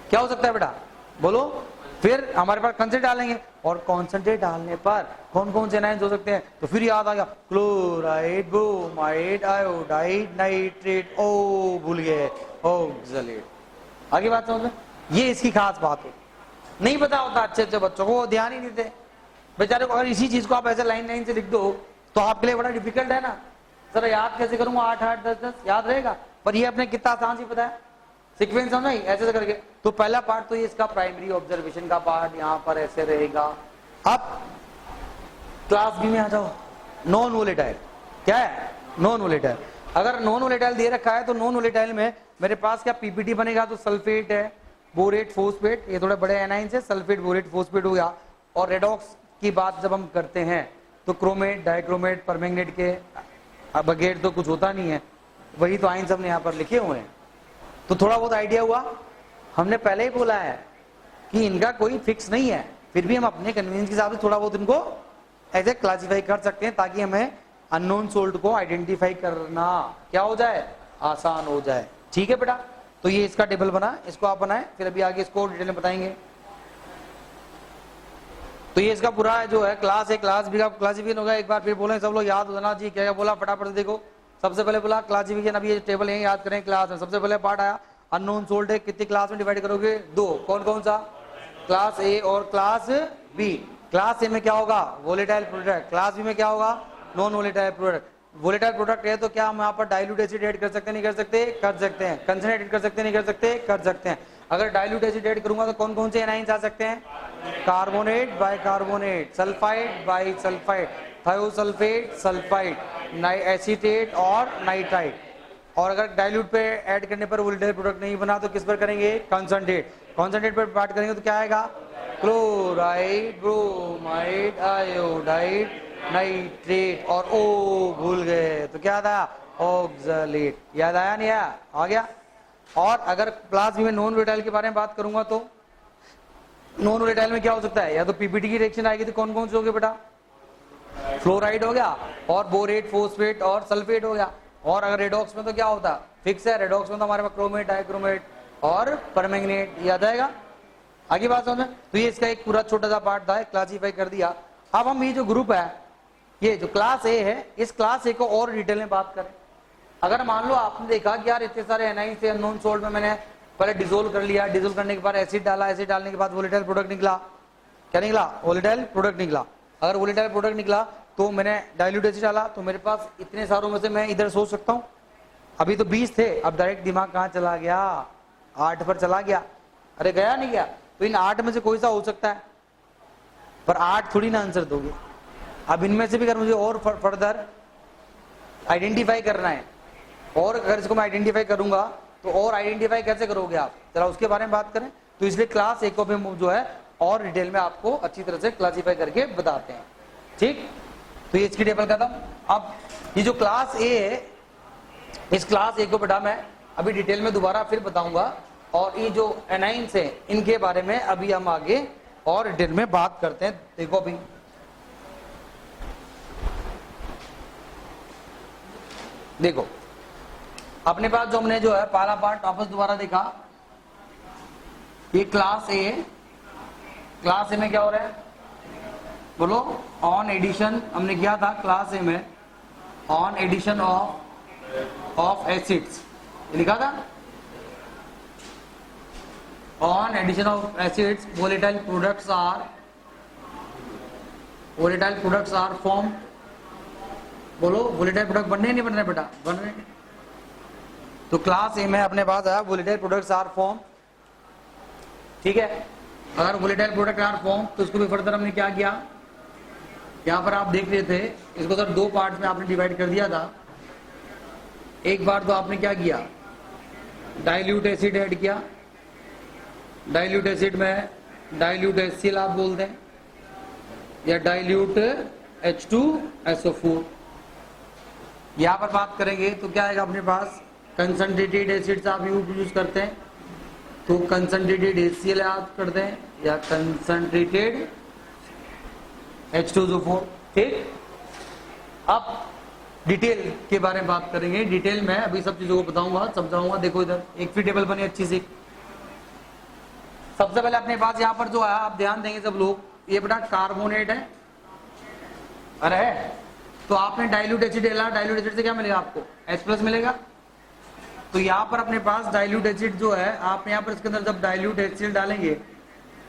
क्या हो सकता है बेटा? बोलो। फिर हमारे पास कंसंट्रेट डालेंगे और कंसंट्रेट डालने पर कौन कौन से एनाइंस हो सकते हैं? तो फिर याद आ गया, क्लोराइड, ब्रोमाइड, आयोडाइड, नाइट्रेट, ओ भूल गए, ऑक्सलेट। आगे बात समझ में, ये इसकी खास बात है। नहीं पता होता अच्छे अच्छे बच्चों को, ध्यान ही नहीं देते बेचारे को। अगर इसी चीज को आप ऐसे लाइन लाइन से लिख दो तो आपके लिए बड़ा डिफिकल्ट है ना, जरा याद कैसे करूंगा, 8 8 10 10 याद रहेगा, पर ये अपने कितना आसान सी पता है, सीक्वेंस समझ नहीं ऐसे करके। तो पहला पार्ट तो ये इसका प्राइमरी ऑब्जर्वेशन का पार्ट यहाँ पर ऐसे रहेगा। अब क्लास बी में आ जाओ, नॉन वोलेटाइल। क्या है? Non volatile. अगर नॉन वोलेटाइल दे रखा है तो नॉन वोलेटाइल में मेरे पास क्या पीपीटी बनेगा, तो सल्फेट है, बोरेट, फोस्फेट, ये थोड़े बड़े एनाइंस है, सल्फेट, बोरेट, फोस्फेट हो गया। और रेडॉक्स की बात जब हम करते हैं तो क्रोमेट, डाइक्रोमेट, परमैंगनेट के बगैर तो कुछ होता नहीं है, वही तो आइंस हमने यहाँ पर लिखे हुए हैं। तो थोड़ा बहुत आइडिया हुआ। हमने पहले ही बोला है कि इनका कोई फिक्स नहीं है, फिर भी हम अपने कन्वीनियंस के हिसाब से थोड़ा बहुत इनको ऐसे क्लासिफाई कर सकते हैं ताकि हमें अननोन सोल्ट को आइडेंटिफाई करना क्या हो जाए, आसान हो जाए। ठीक है बेटा, तो ये इसका टेबल बना, इसको आप बनाए, फिर अभी आगे इसको डिटेल में बताएंगे। तो ये इसका पूरा जो है क्लास है, क्लास बी का क्लासिफिकेशन होगा। एक बार फिर बोले सब लोग, याद हो जाना जी क्या क्या बोला फटाफट देखो। सबसे पहले बोला क्लासिफिकेशन, अभी ये टेबल यही याद करें क्लास में। सबसे पहले पार्ट आया अननोन सोल्ट है, कितनी क्लास में डिवाइड करोगे, 2। कौन कौन सा? क्लास ए और क्लास बी। क्लास ए में क्या होगा, वोलेटाइल प्रोडक्ट, क्लास बी में क्या होगा, non volatile product. Volatile product है तो क्या हम यहाँ पर डाइल्यूट एसिड ऐड कर सकते हैं, नहीं कर सकते, कर सकते हैं। कंसनट्रेट ऐड कर सकते हैं, नहीं कर सकते, कर सकते हैं। अगर डाइल्यूट एसिड ऐड करूंगा तो कौन कौन से एनाइंस आ सकते हैं, carbonate, bicarbonate, sulphide, by sulphide, thiosulphate, sulphide, acetate और नाइट्राइट। और अगर डाइल्यूट पे ऐड करने पर वोलेटाइल प्रोडक्ट नहीं बना तो किस पर करेंगे, कंसंट्रेट। कंसंट्रेट पर बात करेंगे तो क्या आएगा, क्लोराइड, ब्रोमाइड, आयोडाइड, नाइट्रेट और ओ भूल गए तो क्या था, ऑक्सलेट। याद आया नहीं आया, आ गया। और अगर क्लास बी में नॉन वोलेटाइल के बारे में बात करूंगा तो नॉन वोलेटाइल में क्या हो सकता है, या तो पीपीटी की रिएक्शन आएगी तो कौन कौन से हो गए बेटा, फ्लोराइड हो गया और बोरेट, फोस्फेट और सल्फेट हो गया। और अगर रेडॉक्स में तो क्या होता, फिक्स है, रेडॉक्स में तो हमारे पास क्रोमेट, डाइक्रोमेट और परमैंगनेट। याद आएगा, आगे बात समझ। तो ये इसका एक पूरा छोटा सा पार्ट था, क्लासिफाई कर दिया। अब हम ये जो ग्रुप है, ये जो क्लास ए है, इस क्लास ए को और डिटेल में बात करें। अगर मान लो आपने देखा कि यार इतने सारे एनाइन से अननोन सोल्ट में मैंने पहले डिसोल्व कर लिया, डिसोल्व करने के बाद एसिड डाला, एसिड डालने के बाद वोलेटाइल प्रोडक्ट निकला, क्या निकला, वोलेटाइल प्रोडक्ट निकला। अगर वोलेटाइल प्रोडक्ट निकला तो मैंने डाइल्यूट एसिड डाला, तो मेरे पास इतने सारों में से मैं इधर सोच सकता हूँ, अभी तो 20 थे, अब डायरेक्ट दिमाग कहाँ चला गया, 8 पर चला गया। अरे गया नहीं गया, तो इन 8 में से कोई सा हो सकता है, पर 8 थोड़ी ना आंसर दोगे। अब इनमें से भी अगर मुझे और फर्दर आइडेंटिफाई करना है, और अगर इसको मैं आइडेंटिफाई करूंगा तो और आइडेंटिफाई कैसे करोगे आप, जरा उसके बारे में बात करें। तो इसलिए क्लास ए को भी जो है और डिटेल में आपको अच्छी तरह से क्लासिफाई करके बताते हैं। ठीक, तो ये इसकी टेबल खत्म। अब ये जो क्लास ए है, इस क्लास ए को बेटा मैं अभी डिटेल में दोबारा फिर बताऊंगा, और ये जो एनाइंस है इनके बारे में अभी हम आगे और डिटेल में बात करते हैं। देखो अभी देखो अपने पास जो हमने जो है पहला पार्ट वापस दोबारा देखा, ये क्लास ए। क्लास ए में क्या हो रहा है बोलो, ऑन एडिशन हमने किया था क्लास ए में, ऑन एडिशन ऑफ एसिड्स लिखा था, on addition of acids volatile products are form. बोलो वोलेटाइल प्रोडक्ट बनने नहीं बन रहे बेटा, बन रहे। तो क्लास ए में अपने पास आया वोलेटाइल प्रोडक्ट्स आर फॉर्म। ठीक है, अगर वोलेटाइल प्रोडक्ट आर फॉर्म तो इसको भी फर्दर हमने क्या किया, यहाँ पर आप देख रहे थे, इसको सर 2 पार्ट में आपने डिवाइड कर दिया था। एक बार तो आपने क्या किया, डाइल्यूट एसिड ऐड किया, डाइल्यूट एसिड में डाइल्यूट HCl आप बोलते हैं, या डाइल्यूट H2SO4। यहां पर बात करेंगे तो क्या आएगा अपने पास, कंसंट्रेटेड एसिड्स आप यूज करते हैं तो कंसंट्रेटेड HCl याद करते हैं, या कंसंट्रेटेड H2SO4। ठीक, अब डिटेल के बारे में बात करेंगे। डिटेल में अभी सब चीजों को बताऊंगा, समझाऊंगा। देखो इधर एक फिर टेबल बनी अच्छी सी। सबसे पहले अपने पास यहाँ पर जो है, आप ध्यान देंगे सब लोग, ये बेटा कार्बोनेट है, अरे तो आपने डाइल्यूट एसिड डाला, डाइल्यूट एसिड से क्या मिलेगा आपको, H+ मिलेगा। तो यहाँ पर अपने पास डाइल्यूट एसिड जो है, आप यहाँ पर इसके अंदर जब डाइल्यूट एसिड डालेंगे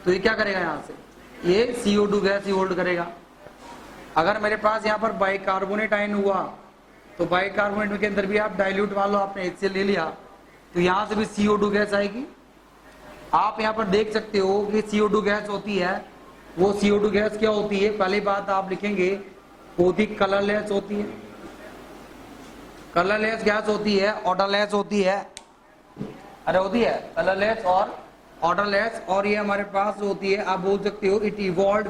तो ये क्या करेगा, यहाँ से ये CO2 गैस होल्ड करेगा। अगर मेरे पास यहाँ पर बाइकार्बोनेट आयन हुआ तो बाइकार्बोनेट के अंदर भी आप डाइल्यूट मान लो आपने HCl ले लिया तो यहाँ से भी CO2 गैस आएगी। आप यहाँ पर देख सकते हो कि CO2 गैस होती है, वो CO2 गैस क्या होती है, पहली बात आप लिखेंगे होती कलरलेस होती है, कलरलेस गैस होती है, ऑर्डरलेस होती है, अरे होती है कलरलेस और ऑर्डरलेस। और ये हमारे पास होती है, आप बोल सकते हो इट इवॉल्व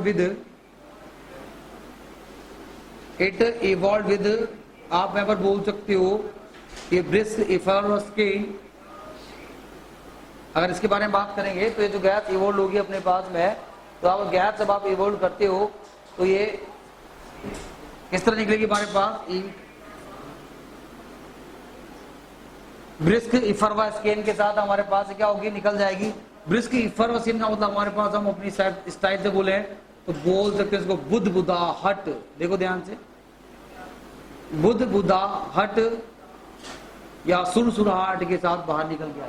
विद, आप यहाँ पर बोल सकते हो ये ब्रिस्क इफरस्किन। अगर इसके बारे में बात करेंगे तो ये जो गैस इवॉल्व होगी अपने पास में, तो आप गैस जब आप इवॉल्व करते हो तो ये किस तरह निकलेगी हमारे पास, ब्रिस्क इफरस्किन के साथ हमारे पास क्या होगी, निकल जाएगी। ब्रिस्क इफरस्किन का मतलब हमारे पास हम अपनी स्टाइल से बोले तो बोल सकते हैं इसको बुदबुदाहट। देखो ध्यान से, बुदबुदाहट या सुरसुराहट के साथ बाहर निकल गया।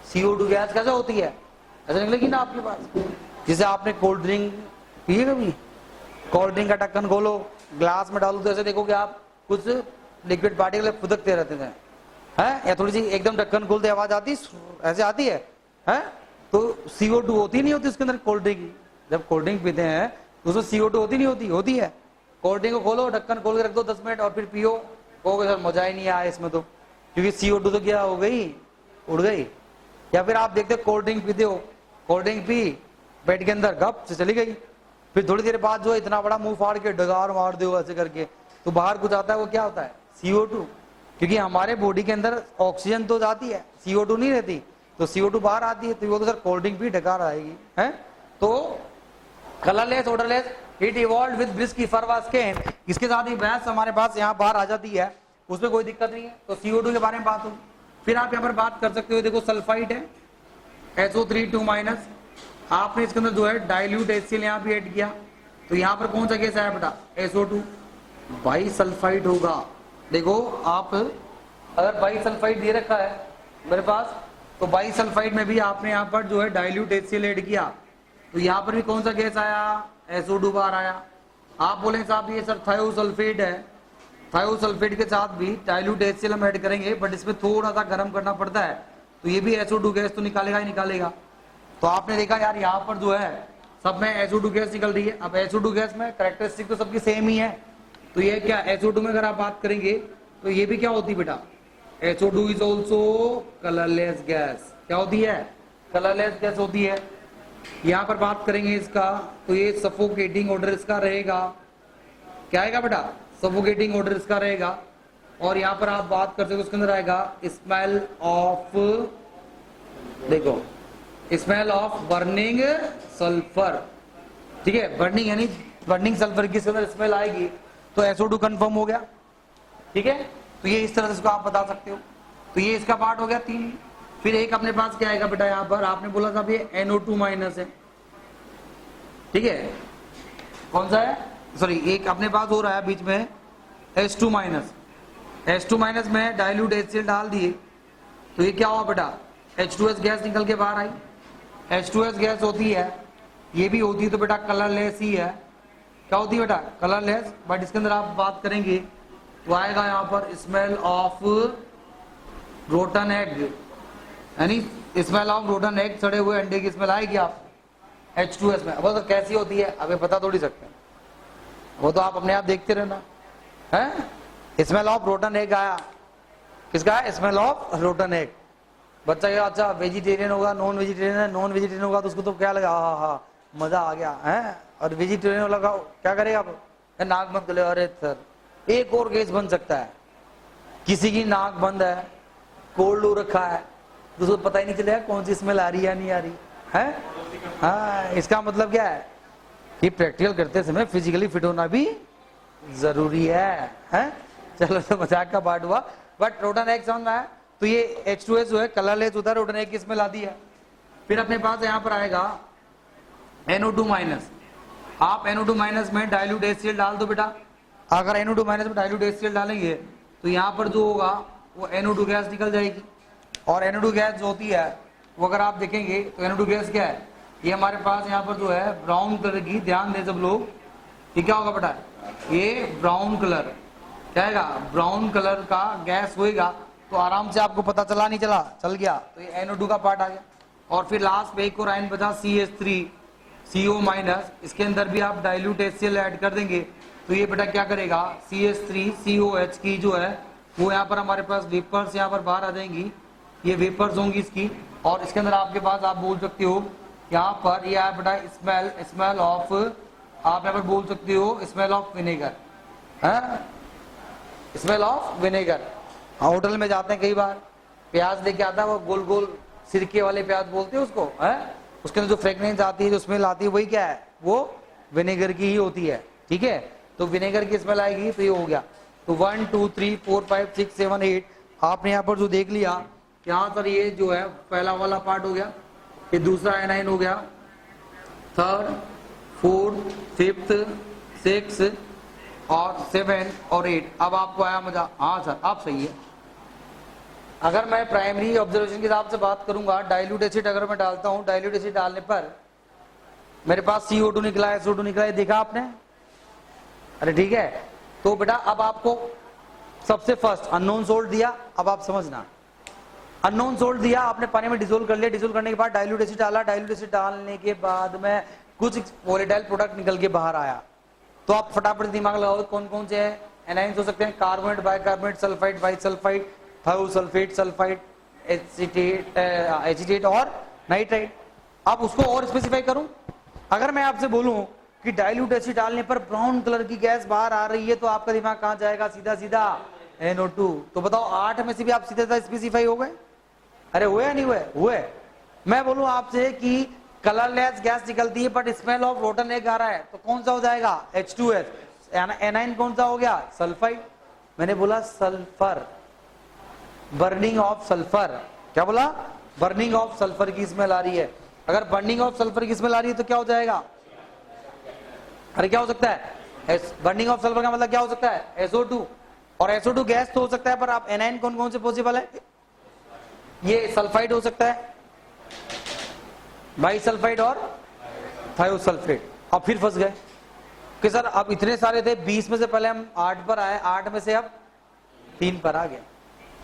CO2 गैस कैसे होती है, ऐसे निकलेगी ना आपके पास। जैसे आपने कोल्ड ड्रिंक पी है कभी, कोल्ड ड्रिंक का ढक्कन खोलो, ग्लास में डालो तो ऐसे देखोगे आप कुछ लिक्विड पार्टिकल फुदकते रहते हैं, हैं? या थोड़ी सी एकदम ढक्कन खोलते आवाज आती ऐसे आती है, हैं? तो CO2 होती नहीं होती उसके अंदर कोल्ड ड्रिंक, जब कोल्ड ड्रिंक पीते हैं तो उसमें CO2 होती नहीं होती, होती है। कोल्ड ड्रिंक को खोलो, ढक्कन खोल के रख दो 10 मिनट और फिर पियो, कहोगे सर मजा ही नहीं आया इसमें तो, क्योंकि CO2 तो क्या हो गई, उड़ गई। या फिर आप देखते हो कोल्ड ड्रिंक पीते हो, कोल्ड ड्रिंक पी पेट के अंदर गप से चली गई, फिर थोड़ी देर बाद जो इतना बड़ा मुंह फाड़ के डगार मार दो ऐसे करके तो बाहर कुछ आता है, वो क्या होता है, CO2। क्योंकि हमारे बॉडी के अंदर ऑक्सीजन तो जाती है, CO2 नहीं रहती, तो CO2 बाहर आती है, तो वो तो सर कोल्ड ड्रिंक भी डकार आएगी, है? तो colourless odourless it evolve with brisk effervescence, इसके साथ ही बहस हमारे पास यहाँ बाहर आ जाती है, उसमें कोई दिक्कत नहीं है। तो CO2 के बारे में बात हो, फिर आप यहाँ पर बात कर सकते हो, देखो सल्फाइड है SO3 आपने इसके अंदर जो है डाइल्यूट HCl यहाँ भी ऐड किया, तो यहाँ पर कौन सा गैस आया बेटा, SO2, बाइसल्फाइड होगा। देखो आप अगर बाइसल्फाइड दे रखा है मेरे पास, तो बाइसल्फाइड में भी आपने यहाँ पर जो है डाइल्यूट HCl ऐड किया, तो यहाँ पर भी कौन सा गैस आया, SO2 बाहर आया। आप बोले साहब ये सर थायोसल्फेट है, थायोसल्फेट के साथ भी डाइल्यूट HCl हम ऐड करेंगे, बट इसमें थोड़ा सा गर्म करना पड़ता है, तो ये भी SO2 गैस तो निकालेगा ही निकालेगा। तो आपने देखा यार यहाँ पर जो है सब में SO2 गैस निकल रही है। अब SO2 गैस में कैरेक्टरिस्टिक तो सबकी सेम ही है, तो ये क्या SO2 में अगर आप बात करेंगे तो ये भी क्या होती है बेटा, SO2 is also colourless gas. क्या होती है, कलरलेस गैस होती है। यहाँ पर बात करेंगे इसका तो ये सफोकेटिंग ऑर्डर इसका रहेगा, क्या आएगा बेटा, सफोकेटिंग ऑर्डर इसका रहेगा। और यहाँ पर आप बात कर सकते हो उसके अंदर आएगा स्मेल ऑफ, देखो स्मेल ऑफ बर्निंग सल्फर, ठीक है, बर्निंग यानी बर्निंग सल्फर की अंदर स्मेल आएगी, तो SO2 कंफर्म हो गया, ठीक है। तो ये इस तरह से इसको आप बता सकते हो। तो ये इसका पार्ट हो गया 3। फिर एक अपने पास क्या आएगा बेटा, यहाँ पर आपने बोला था ये NO2- है, ठीक है, कौन सा है, सॉरी एक अपने पास हो रहा है बीच में H2-। H2- में डाइल्यूट HCl डाल दिए तो ये क्या हुआ बेटा, H2S गैस निकल के बाहर आई। H2S गैस होती है, ये भी होती है तो बेटा कलरलेस ही है। क्या होती है बेटा, कलरलेस, बट इसके अंदर आप बात करेंगे तो आएगा यहाँ पर स्मेल ऑफ रोटन एग, यानी स्मेल ऑफ रोटन एग, सड़े हुए अंडे की स्मेल आएगी आप H2S में। अब तो कैसी होती है अभी बता थोड़ी सकते हैं, वो तो आप अपने आप देखते रहना है। स्मेल ऑफ रोटन एग आया, किसका है, स्मेल ऑफ रोटन एग। बच्चा क्या, अच्छा वेजिटेरियन होगा, नॉन वेजिटेरियन है, नॉन वेजिटेरियन होगा तो उसको तो क्या लगा, हाँ हाँ मजा आ गया है। और वेजिटेरियन वाला क्या करेगा आप, नाक बंद कर ले, अरे सर एक और केस बन सकता है, किसी की नाक बंद है, कोल्ड हो रखा है, तो उसको पता ही नहीं चलेगा कौन सी स्मेल आ रही है या नहीं आ रही है। हाँ, इसका मतलब क्या है कि प्रैक्टिकल करते समय फिजिकली फिट होना भी जरूरी है? चलो तो मजाक का पार्ट हुआ, बट रोटन एग समझ में आया। तो ये H2S जो है कलरलेस होता है, रोटन एग की स्मेल आती है। फिर अपने पास यहाँ पर आएगा NO2-। आप NO2- में डाइल्यूट HCl डाल दो बेटा। अगर NO2- में डाइल्यूट HCl डालेंगे तो यहाँ पर जो होगा वो NO2 गैस निकल जाएगी। और NO2 गैस जो होती है वो अगर आप देखेंगे तो NO2 गैस क्या है, ये हमारे पास यहाँ पर जो है ब्राउन कलर की, ध्यान दें सब लोग, ये क्या होगा बेटा, ये ब्राउन कलर, क्या है, ब्राउन कलर का गैस होएगा। तो आराम से आपको पता चला नहीं चला, चल गया, तो ये NO2 का पार्ट आ गया। और फिर लास्ट में एक और आयन बचा CH3CO-, इसके अंदर भी आप डाइल्यूट HCl ऐड कर देंगे तो ये बेटा क्या करेगा, CH3COH की जो है वो यहाँ पर हमारे पास वेपर्स यहाँ पर बाहर आ जाएंगी, ये वेपर्स होंगी इसकी। और इसके अंदर आपके पास आप बोल सकते हो यहाँ पर ये है बेटा स्मेल ऑफ, आप यहाँ पर बोल सकते हो स्मेल ऑफ विनेगर, है स्मेल ऑफ विनेगर। होटल में जाते हैं कई बार, प्याज लेके आता है वो गोल गोल सिरके वाले प्याज बोलते हैं उसको, है उसके अंदर जो फ्रेग्रेंस आती है, जो स्मेल आती है, वही क्या है, वो विनेगर की ही होती है, ठीक है। तो विनेगर की स्मेल आएगी तो ये हो गया। तो 1 2 3 4 5 6 7 8 आपने यहाँ पर जो देख लिया, यहाँ पर ये जो है पहला वाला पार्ट हो गया, ये दूसरा एनाइन हो गया, 3rd 4th 5th 6th और 7 और 8। अब आपको आया मजा, हाँ सर आप सही है। अगर मैं प्राइमरी ऑब्जर्वेशन के हिसाब से बात करूंगा, डाइल्यूट एसिड अगर मैं डालता हूं, डाइल्यूट एसिड डालने पर मेरे पास CO2 निकला है, SO2 निकला है, देखा आपने, अरे ठीक है। तो बेटा अब आपको सबसे फर्स्ट अननोन सोल्ट दिया, अब आप समझना, अननोन सोल्ट दिया आपने, पानी में डिसोल्व कर लिया, डिसोल्व करने के बाद डाइल्यूट एसिड डाला, डाइल्यूट एसिड डालने के बाद में कुछ वोलेटाइल प्रोडक्ट निकल के बाहर आया, तो आप फटाफट दिमाग लगाओ कौन कौन से है एनाइंस हो सकते हैं, carbonate, bicarbonate, sulphide, bisulphide, thiosulphate, sulphide, acetate और नाइट्राइट। अब उसको और स्पेसिफाई करूं, अगर मैं आपसे बोलूं कि डाइल्यूट एसिड डालने पर ब्राउन कलर की गैस बाहर आ रही है, तो आपका दिमाग कहां जाएगा, सीधा सीधा NO2। तो बताओ 8 में से भी आप सीधे स्पेसिफाई हो गए, अरे हुए या नहीं हुए, हुए। मैं बोलूं आपसे कि कलरलेस गैस निकलती है but smell of rotten egg आ रहा है, तो कौन सा हो जाएगा, H2S। एनाइन कौन सा हो गया, सल्फाइड। मैंने बोला सल्फर, बर्निंग ऑफ सल्फर, क्या बोला, बर्निंग ऑफ सल्फर की स्मेल आ रही है। अगर बर्निंग ऑफ सल्फर की स्मेल आ रही है तो क्या हो जाएगा, अरे क्या हो सकता है, बर्निंग ऑफ सल्फर का मतलब क्या हो सकता है, SO2। और SO2 गैस तो हो सकता है, पर आप एनाइन कौन कौन से पॉसिबल है, ये सल्फाइड हो सकता है, बाइसल्फाइड और थायोसल्फेट। अब फिर फंस गए कि सर अब इतने सारे थे, 20 में से पहले हम 8 पर आए, 8 में से अब 3 पर आ गए,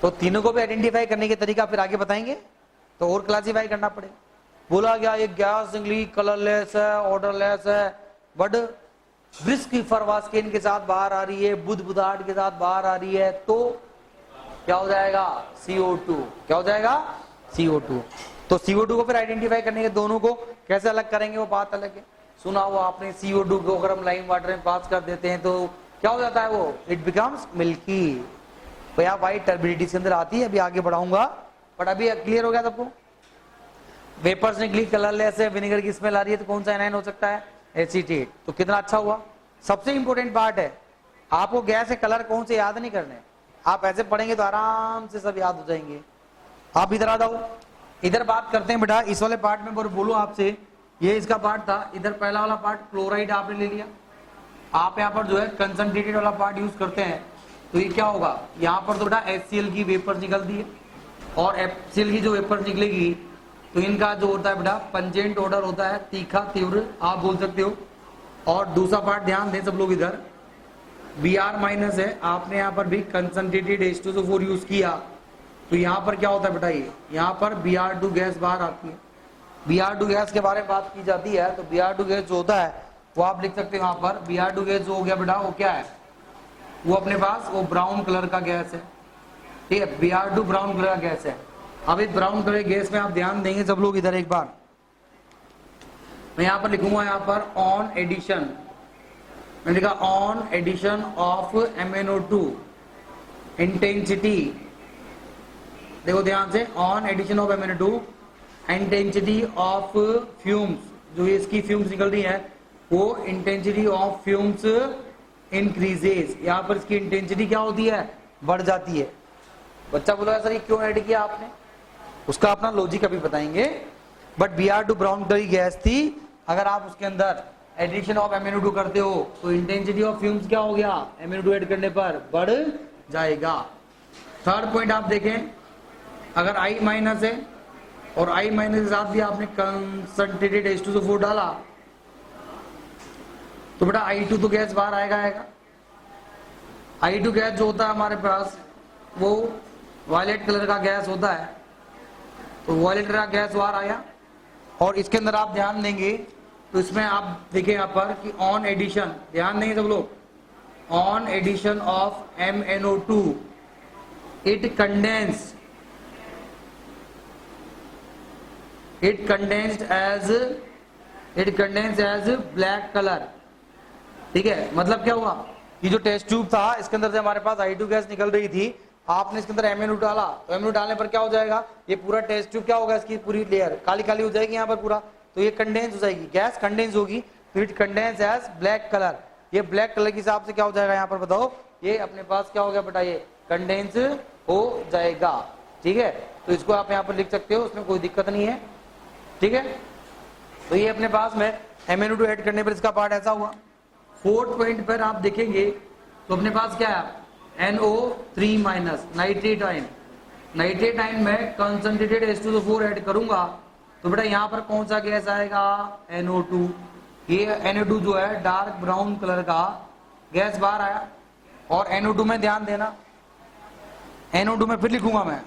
तो तीनों को भी आइडेंटिफाई करने के तरीका फिर आगे बताएंगे, तो और क्लासिफाई करना पड़ेगा। बोला गया ये गैस जंगली कलरलेस है, ऑर्डरलेस है, बट ब्रिस्क फरवास्किन के साथ बाहर आ रही है, बुदबुदाहट के साथ बाहर आ रही है, तो क्या हो जाएगा, CO2। क्या हो जाएगा, CO2। तो CO2 को फिर आइडेंटिफाई करने के, दोनों को कैसे अलग करेंगे वो बात अलग है। सुना हुआ आपने CO2 को अगर हम लाइम वाटर में पास कर देते हैं तो क्या हो जाता है, वो इट बिकम्स मिल्की, भैया वाइट टर्बिडिटी के अंदर आती है, अभी आगे बढ़ाऊंगा, बट अभी क्लियर हो गया सबको। वेपर्स निकली, कलरलेस है, विनेगर की स्मेल आ रही है, तो कौन सा एनाइन हो सकता है, एसीटेट। तो कितना अच्छा हुआ। सबसे इंपॉर्टेंट पार्ट है, आपको गैस के कलर कौन से याद नहीं करने, आप ऐसे पढ़ेंगे तो आराम से सब याद हो जाएंगे। आप इधर आ जाओ, इधर बात करते हैं बेटा इस वाले पार्ट में, बोलो आपसे, ये इसका पार्ट था, इधर पहला वाला पार्ट क्लोराइड आपने ले लिया, आप यहाँ पर जो है कंसंट्रेटेड वाला पार्ट यूज करते हैं, तो ये क्या होगा, यहाँ पर तो बेटा HCl की वेपर निकलती है, और HCl की जो वेपर निकलेगी तो इनका जो होता है बेटा पंजेंट ऑर्डर होता है, तीखा तीव्र आप बोल सकते हो। और दूसरा पार्ट ध्यान दें सब लोग, इधर Br- है, आपने यहाँ पर भी कंसंट्रेटेड H2SO4 यूज किया, तो यहाँ पर क्या होता है बेटा, ये यहाँ पर Br2 गैस बाहर आती है। Br2 गैस के बारे में बात की जाती है, तो Br2 गैस जो होता है वो आप लिख सकते हो यहाँ पर, Br2 गैस जो हो गया बेटा वो क्या है, वो अपने पास वो ब्राउन कलर का गैस है, ठीक है, Br2 ब्राउन कलर का गैस है। अब इस ब्राउन कलर गैस में आप ध्यान देंगे सब लोग, इधर एक बार मैं यहाँ पर लिखूंगा, यहाँ पर ऑन एडिशन, मैंने लिखा on addition of MnO2 intensity, देखो ध्यान से, on addition of MnO2 intensity of fumes, जो ये इसकी फ्यूम्स निकल रही है वो इंटेंसिटी ऑफ फ्यूम्स इंक्रीजेस, यहाँ पर इसकी इंटेंसिटी क्या होती है, बढ़ जाती है। बच्चा बोला सर ये क्यों ऐड किया आपने, उसका अपना लॉजिक अभी बताएंगे, बट Br2 ब्राउन कलर की गैस थी, अगर आप उसके अंदर एडिशन ऑफ MnO2 करते हो तो इंटेंसिटी ऑफ फ्यूम्स क्या हो गया, MnO2 ऐड करने पर बढ़ जाएगा। थर्ड पॉइंट आप देखें, अगर I माइनस है और I माइनस के साथ भी आपने कंसंट्रेटेड H2SO4 डाला तो बेटा I2 तो गैस बाहर आएगा। I2 गैस जो होता है हमारे पास वो वायलेट कलर का गैस होता है, तो वायलेट कलर का गैस बाहर आया। और इसके अंदर आप ध्यान देंगे तो इसमें आप देखिए यहाँ पर कि ऑन एडिशन, ध्यान देंगे सब लोग, on addition of MnO2 it condensed as black color। ठीक है, मतलब क्या हुआ, ये जो टेस्ट ट्यूब था इसके अंदर से हमारे पास I2 गैस निकल रही थी, आपने इसके अंदर MnO2 डाला, तो MnO2 डालने पर क्या हो जाएगा, ये पूरा टेस्ट ट्यूब क्या होगा, इसकी पूरी लेयर काली काली हो जाएगी यहाँ पर पूरा, तो ये कंडेंस हो जाएगी, गैस कंडेंस होगी, तो it condense as black colour. ये ब्लैक कलर के हिसाब से क्या हो जाएगा यहाँ पर बताओ, ये अपने पास क्या हो गया बेटा, ये कंडेंस हो जाएगा। ठीक है, तो इसको आप यहाँ पर लिख सकते हो, उसमें कोई दिक्कत नहीं है। ठीक है, तो ये अपने पास में MnO2 ऐड करने पर इसका पार्ट ऐसा हुआ। फोर्थ पॉइंट पर आप देखेंगे तो अपने पास क्या है, NO3 minus nitrate ion. Nitrate ion में कंसंट्रेटेड H2SO4 ऐड करूंगा तो बेटा यहाँ पर कौन सा गैस आएगा, NO2। ये NO2 जो है डार्क ब्राउन कलर का गैस बाहर आया। और NO2 में ध्यान देना, NO2 में फिर लिखूंगा मैं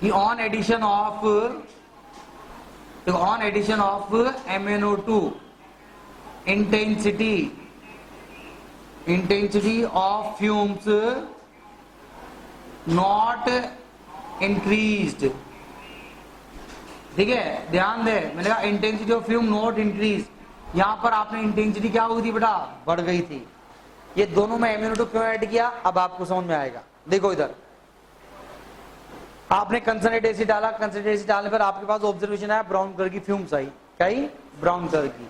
कि on addition of MnO2 intensity of fumes not increased। ठीक है, ध्यान दे, मैंने कहा intensity of fume not increase, यहां पर आपने इंटेंसिटी क्या हो गई थी बेटा, बढ़ गई थी। ये दोनों में MnO2 क्यों ऐड किया, अब आपको समझ में आएगा। देखो इधर आपने कंसंट्रेटेड एसिड डाला, कंसंट्रेटेड एसिड डालने पर आपके पास ऑब्जर्वेशन आया ब्राउन कलर की फ्यूम्स आई, क्या ही ब्राउन कलर की,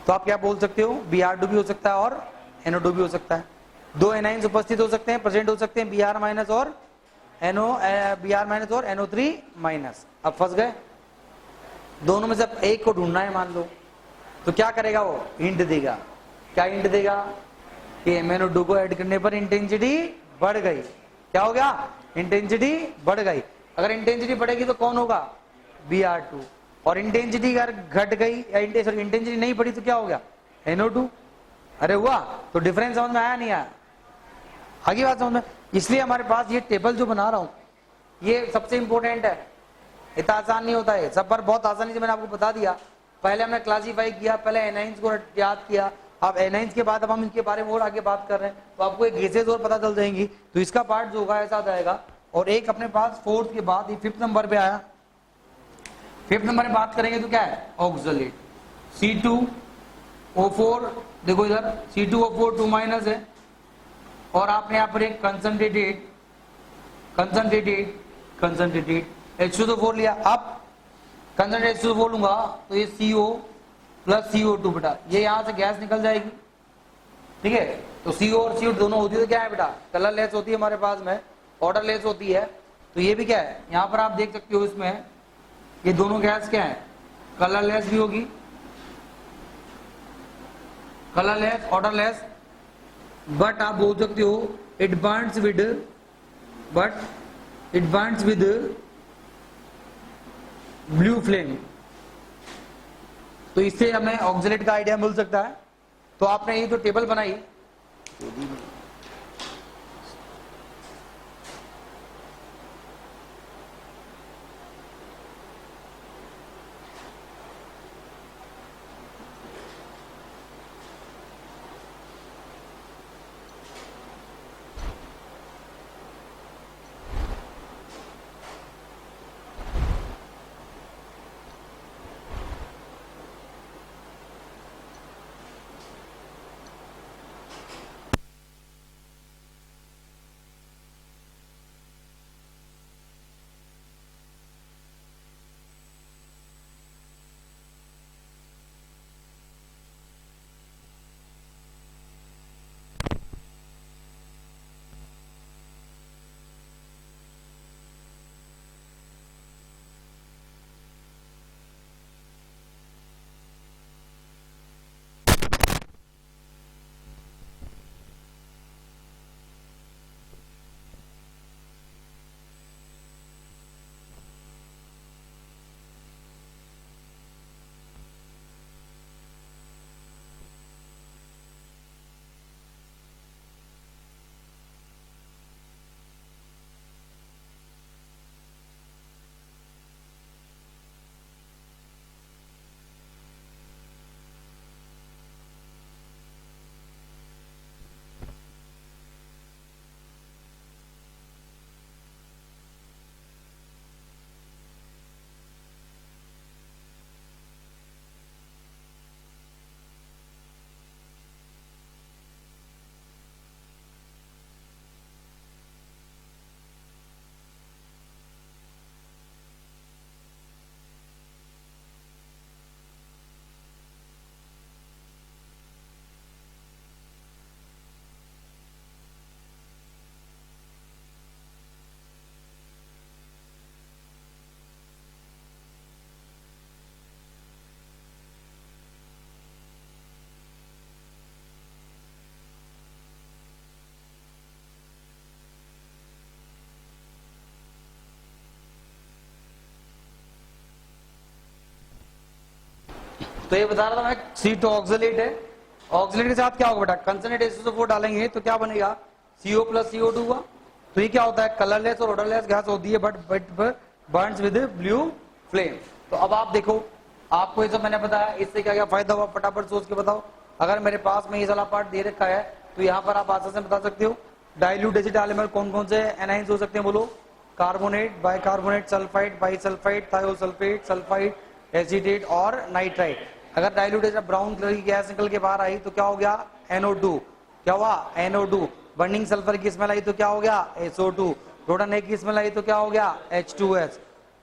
तो आप क्या बोल सकते हो, Br2 भी हो सकता है और NO2 भी हो सकता है। दो एनाइंस उपस्थित हो सकते हैं, प्रेजेंट हो सकते हैं, Br माइनस और NO3 माइनस। अब फंस गए, दोनों में से एक को ढूंढना है मान लो, तो क्या करेगा वो, हिंट देगा। क्या हिंट देगा कि MnO2 को ऐड करने पर इंटेंसिटी बढ़ गई। क्या हो गया, इंटेंसिटी बढ़ गई। अगर इंटेंसिटी बढ़ेगी तो कौन होगा, Br2। और इंटेंसिटी अगर घट गई या इंटेंसिटी नहीं बढ़ी तो क्या हो गया, NO2। अरे हुआ, तो डिफरेंस समझ में आया नहीं आया, आगे बात समझ में। इसलिए हमारे पास ये टेबल जो बना रहा हूं ये सबसे इंपॉर्टेंट है, इतना आसान नहीं होता है, सब पर बहुत आसानी से मैंने आपको बता दिया। पहले हमने क्लासीफाई किया, पहले एनाइंस को याद किया, अब एनाइंस के बाद अब हम इनके बारे में और आगे बात कर रहे हैं, तो आपको एक गेसेस और पता चल जाएंगी, तो इसका पार्ट जो होगा ऐसा जाएगा। और एक अपने पास फोर्थ के बाद ये फिफ्थ नंबर पे आया, फिफ्थ नंबर में बात करेंगे तो क्या है, ऑक्सलेट C2O4। देखो इधर C2O4 2 माइनस है, और आपने यहाँ पर एक कंसंट्रेटेड H2SO4 लिया। अब कंसंट्रेटेड H2SO4 लूंगा तो ये CO प्लस CO2 बेटा, ये यहाँ से गैस निकल जाएगी। ठीक है, तो CO और CO दोनों होती है तो क्या है बेटा, कलरलेस होती है हमारे पास में, ऑर्डरलेस होती है। तो ये भी क्या है, यहाँ पर आप देख सकते हो इसमें ये दोनों गैस क्या है, कलरलेस भी होगी, कलरलेस ऑर्डरलेस, बट आप बोल सकते हो it Burns with blue flame. तो इससे हमें ऑक्सलेट का आइडिया मिल सकता है। तो आपने ये जो टेबल बनाई तो ये बता रहा था मैं, C2 ऑक्सलेट है, ऑक्सलेट के साथ क्या होगा बेटा, कंसंट्रेट H2SO4 डालेंगे तो क्या बनेगा, CO प्लस CO2 हुआ। तो ये क्या होता है, कलरलेस और ओडरलेस गैस होती है but Burns with blue flame. तो अब आप देखो, आपको ये सब मैंने बताया, इससे क्या क्या फायदा हुआ फटाफट सोच के बताओ। अगर मेरे पास में ये वाला पार्ट दे रखा है तो यहाँ पर आप आसानी से बता सकते हो डाइल्यूट एसिटाइलमर कौन कौन से एनाइंस हो सकते हैं, बोलो, carbonate, bicarbonate, sulphide, bisulphide, thiosulphate, sulphide, acetate और नाइट्राइट। अगर डाइल्यूट ब्राउन कलर की गैस निकल के बाहर आई तो क्या हो गया, NO2, क्या हुआ, NO2। बर्निंग सल्फर की स्मेल आई तो क्या हो गया, SO2। रोडन ए की स्मेल आई तो क्या हो गया, H2S।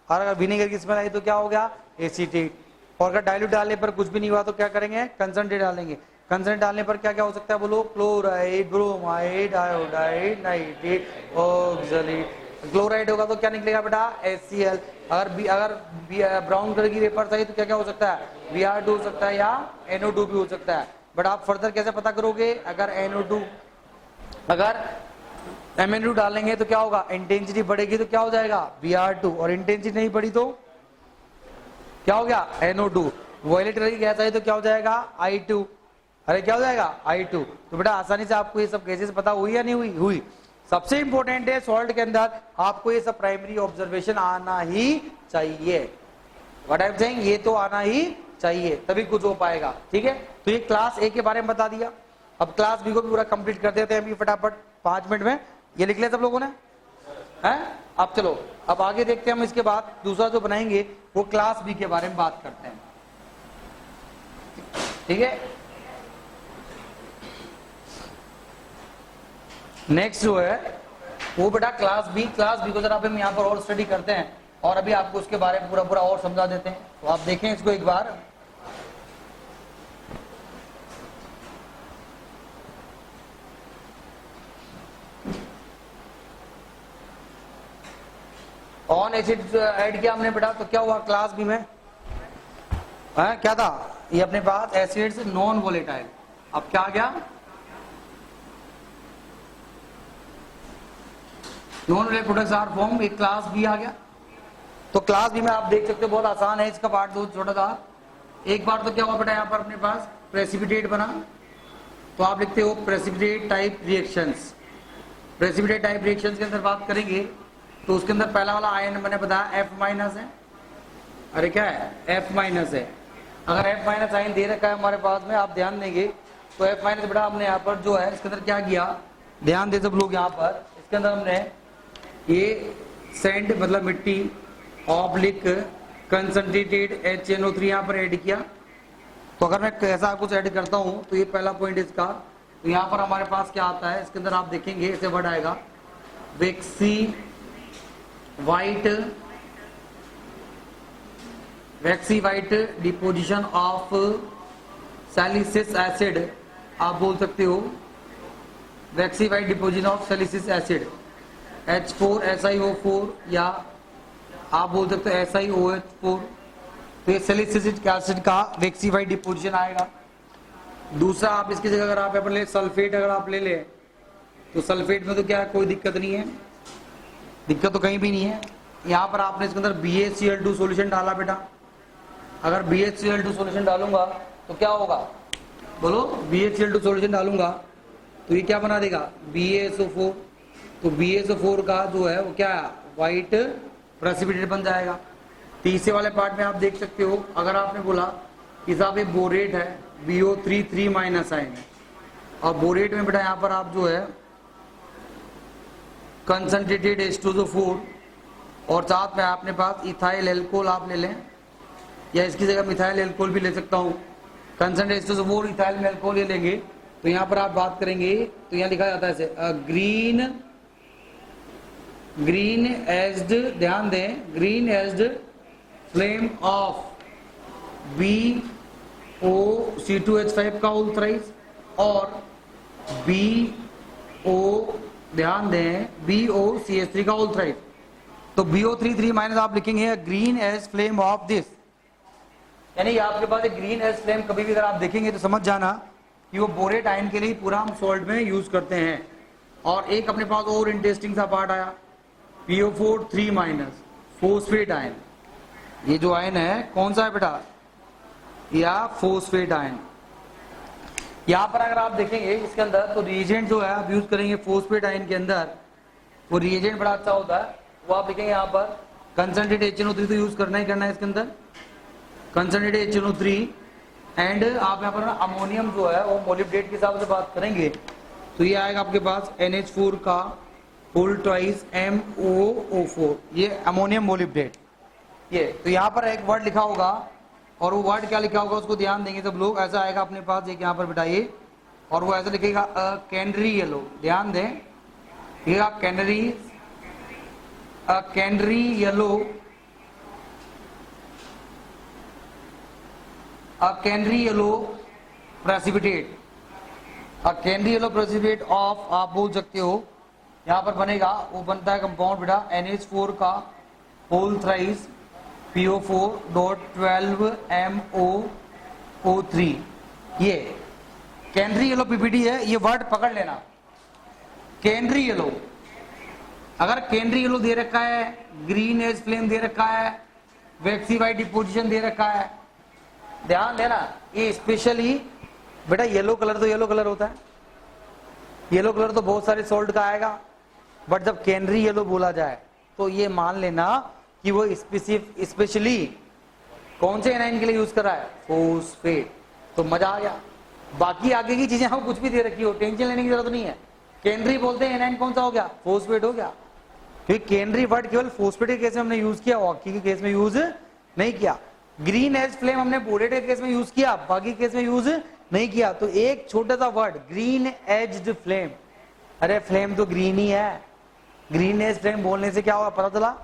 और अगर विनेगर की स्मेल आई तो क्या हो गया, एसीटेट। और अगर डाइल्यूट डालने पर कुछ भी नहीं हुआ तो क्या करेंगे, कंसंट्रेट डालेंगे। कंसंट्रेट डालने पर क्या क्या हो सकता है, बोलो, chloride, bromide, iodide, nitrate, oxalate. Chloride होगा तो क्या निकलेगा बेटा, HCl। अगर ब्राउन कलर की वेपर्स आई तो क्या क्या हो सकता है, Br2 हो सकता है या NO2 भी हो सकता है। बट आप फर्दर कैसे पता करोगे, अगर MnO2 डालेंगे तो क्या होगा, इंटेंसिटी बढ़ेगी तो क्या हो जाएगा, Br2, और इंटेंसिटी नहीं बढ़ी तो क्या हो गया, NO2। वॉयलेट कलर की गैस आई तो क्या हो जाएगा, I2। अरे क्या हो जाएगा, I2। तो बेटा आसानी से आपको ये सब गैसेस पता हुई या नहीं हुई, हुई। सबसे इंपॉर्टेंट है सॉल्ट के अंदर आपको ये सब प्राइमरी ऑब्जर्वेशन आना ही चाहिए। व्हाट आई एम सेइंग, ये तो आना ही चाहिए तभी कुछ हो पाएगा, ठीक है। तो ये क्लास ए के बारे में बता दिया। अब क्लास बी को भी पूरा कंप्लीट कर देते हैं अभी फटाफट 5 मिनट में। ये लिख लिया सब लोगों ने, हैं? अब चलो अब आगे देखते हैं हम। इसके बाद दूसरा जो बनाएंगे वो क्लास बी के बारे में बात करते हैं, ठीक है। नेक्स्ट जो है वो बेटा क्लास बी को जरा हम यहाँ पर और स्टडी करते हैं और अभी आपको उसके बारे में पूरा और समझा देते हैं। तो आप देखें इसको एक बार। ऑन एसिड ऐड किया हमने बेटा तो क्या हुआ क्लास बी में, क्या था, ये अपने पास एसिड्स नॉन वोलेटाइल। अब क्या आ गया, non volatile products are form, एक क्लास बी आ गया। तो क्लास बी में आप देख सकते हो बहुत आसान है, इसका पार्ट दो छोटा था। एक बार तो क्या हुआ बेटा, यहाँ पर अपने पास प्रेसिपिटेट बना तो आप लिखते हो precipitate type reactions. Precipitate type reactions के अंदर बात करेंगे तो उसके अंदर पहला वाला आयन मैंने बताया F- है। अरे क्या है, F- है। अगर F- आयन दे रखा है हमारे पास में, आप ध्यान देंगे तो F- बेटा हमने यहाँ पर जो है इसके अंदर क्या किया, ध्यान दे सब लोग, यहाँ पर इसके अंदर हमने ये सैंड मतलब मिट्टी ऑब्लिक कंसंट्रेटेड HNO3 यहाँ पर ऐड किया। तो अगर मैं ऐसा कुछ ऐड करता हूँ तो ये पहला पॉइंट इसका, तो यहाँ पर हमारे पास क्या आता है, इसके अंदर आप देखेंगे ऐसे वर्ड आएगा waxy white deposition of silicic acid, आप बोल सकते हो waxy white deposition of silicic acid H4SiO4, या आप बोल सकते हो SiOH4। तो ये सैलिसिलिक एसिड का वैक्सी वाइट डिपोजिशन आएगा। दूसरा आप इसकी जगह अगर आप ले सल्फेट, अगर आप ले ले तो सल्फेट में तो क्या है, कोई दिक्कत नहीं है, दिक्कत तो कहीं भी नहीं है। यहाँ पर आपने इसके अंदर BaCl2 सॉल्यूशन डाला बेटा। अगर BaCl2 सॉल्यूशन डालूंगा तो क्या होगा, बोलो, BaCl2 सॉल्यूशन डालूंगा तो ये क्या बना देगा, BaSO4। तो BaSO4 का जो है वो क्या है, व्हाइट प्रेसिपिटेट बन जाएगा। तीसरे वाले पार्ट में आप देख सकते हो, अगर आपने बोला कि साहब ये बोरेट है, BO3 आयन है, और बोरेट में बेटा यहाँ पर आप जो है कंसंट्रेटेड H2SO4 और साथ में आपने पास इथाइल एल्कोहल आप ले लें, या इसकी जगह मिथाइल एल्कोहल भी ले सकता हूँ। कंसंट्रेटेड H2SO4 इथाइल एल्कोहल ले लेंगे तो यहाँ पर आप बात करेंगे तो यहाँ लिखा जाता है ऐसे ग्रीन एज्ड, ध्यान दें, green aged flame of BOC2H5 का होल थ्राइस और BO, ध्यान दें, BOCH3 का होल थ्राइस। तो BO3 माइनस आप लिखेंगे green as flame of this, यानी आपके पास एक ग्रीन एज फ्लेम कभी भी अगर आप देखेंगे तो समझ जाना कि वो बोरेट आयन के लिए पूरा हम सॉल्ट में यूज करते हैं। और एक अपने पास और इंटरेस्टिंग सा पार्ट आया, PO4 3 फोस्फेट आयन। ये जो आयन है कौन सा है बेटा, या फोस्फेट आयन। यहां पर अगर आप देखेंगे इसके अंदर तो रिएजेंट जो है आप यूज करेंगे फोस्फेट आयन के अंदर, वो रिएजेंट बड़ा अच्छा होता है। वो आप देखेंगे यहाँ पर कंसंट्रेट HNO3 तो यूज करना ही करना है इसके अंदर, कंसंट्रेट HNO3 एंड आप यहाँ पर अमोनियम जो है वो मोलिब्डेट के हिसाब से बात करेंगे तो ये आएगा आपके पास NH4 का होल ट्वाइस MOO4, ये अमोनियम मोलिब्डेट। ये तो यहाँ पर एक वर्ड लिखा होगा और वो वर्ड क्या लिखा होगा उसको ध्यान देंगे सब लोग। ऐसा आएगा अपने पास एक यहाँ पर बिठाइए और वो ऐसा लिखेगा कैनरी येलो, ध्यान दें ये canary yellow, canary yellow precipitate, canary yellow precipitate of आप बोल सकते हो यहाँ पर बनेगा, वो बनता है कंपाउंड बेटा NH4 का होल थ्राइस PO4.12MOO3। ये कैनरी येलो PPT है, ये वर्ड पकड़ लेना कैनरी येलो। अगर कैनरी येलो दे रखा है, ग्रीन एज फ्लेम दे रखा है, वैक्सीफाइड डिपोजिशन दे रखा है, ध्यान देना ये स्पेशली बेटा येलो कलर तो येलो कलर होता है, येलो कलर तो बहुत सारे सॉल्ट का आएगा, बट जब कैनरी येलो बोला जाए तो ये मान लेना कि वो स्पेशली कौन से एनाइन के लिए यूज कर रहा है, फोस्फेट। तो मजा आ गया। बाकी आगे की चीजें हम कुछ भी दे रखी हो, टेंशन लेने की जरूरत नहीं है। कैनरी बोलते हैं एनाइन कौन सा हो गया, फोस्फेट हो गया, क्योंकि कैनरी वर्ड केवल फोस्फेट के केस में हमने यूज किया, बाकी के केस में यूज नहीं किया। ग्रीन एज फ्लेम हमने बोरेट के केस में यूज किया, बाकी केस में यूज नहीं किया। तो एक छोटा सा वर्ड ग्रीन एज्ड फ्लेम, अरे फ्लेम तो ग्रीन ही है, ग्रीन एज फ्लेम बोलने से क्या हुआ पता चला,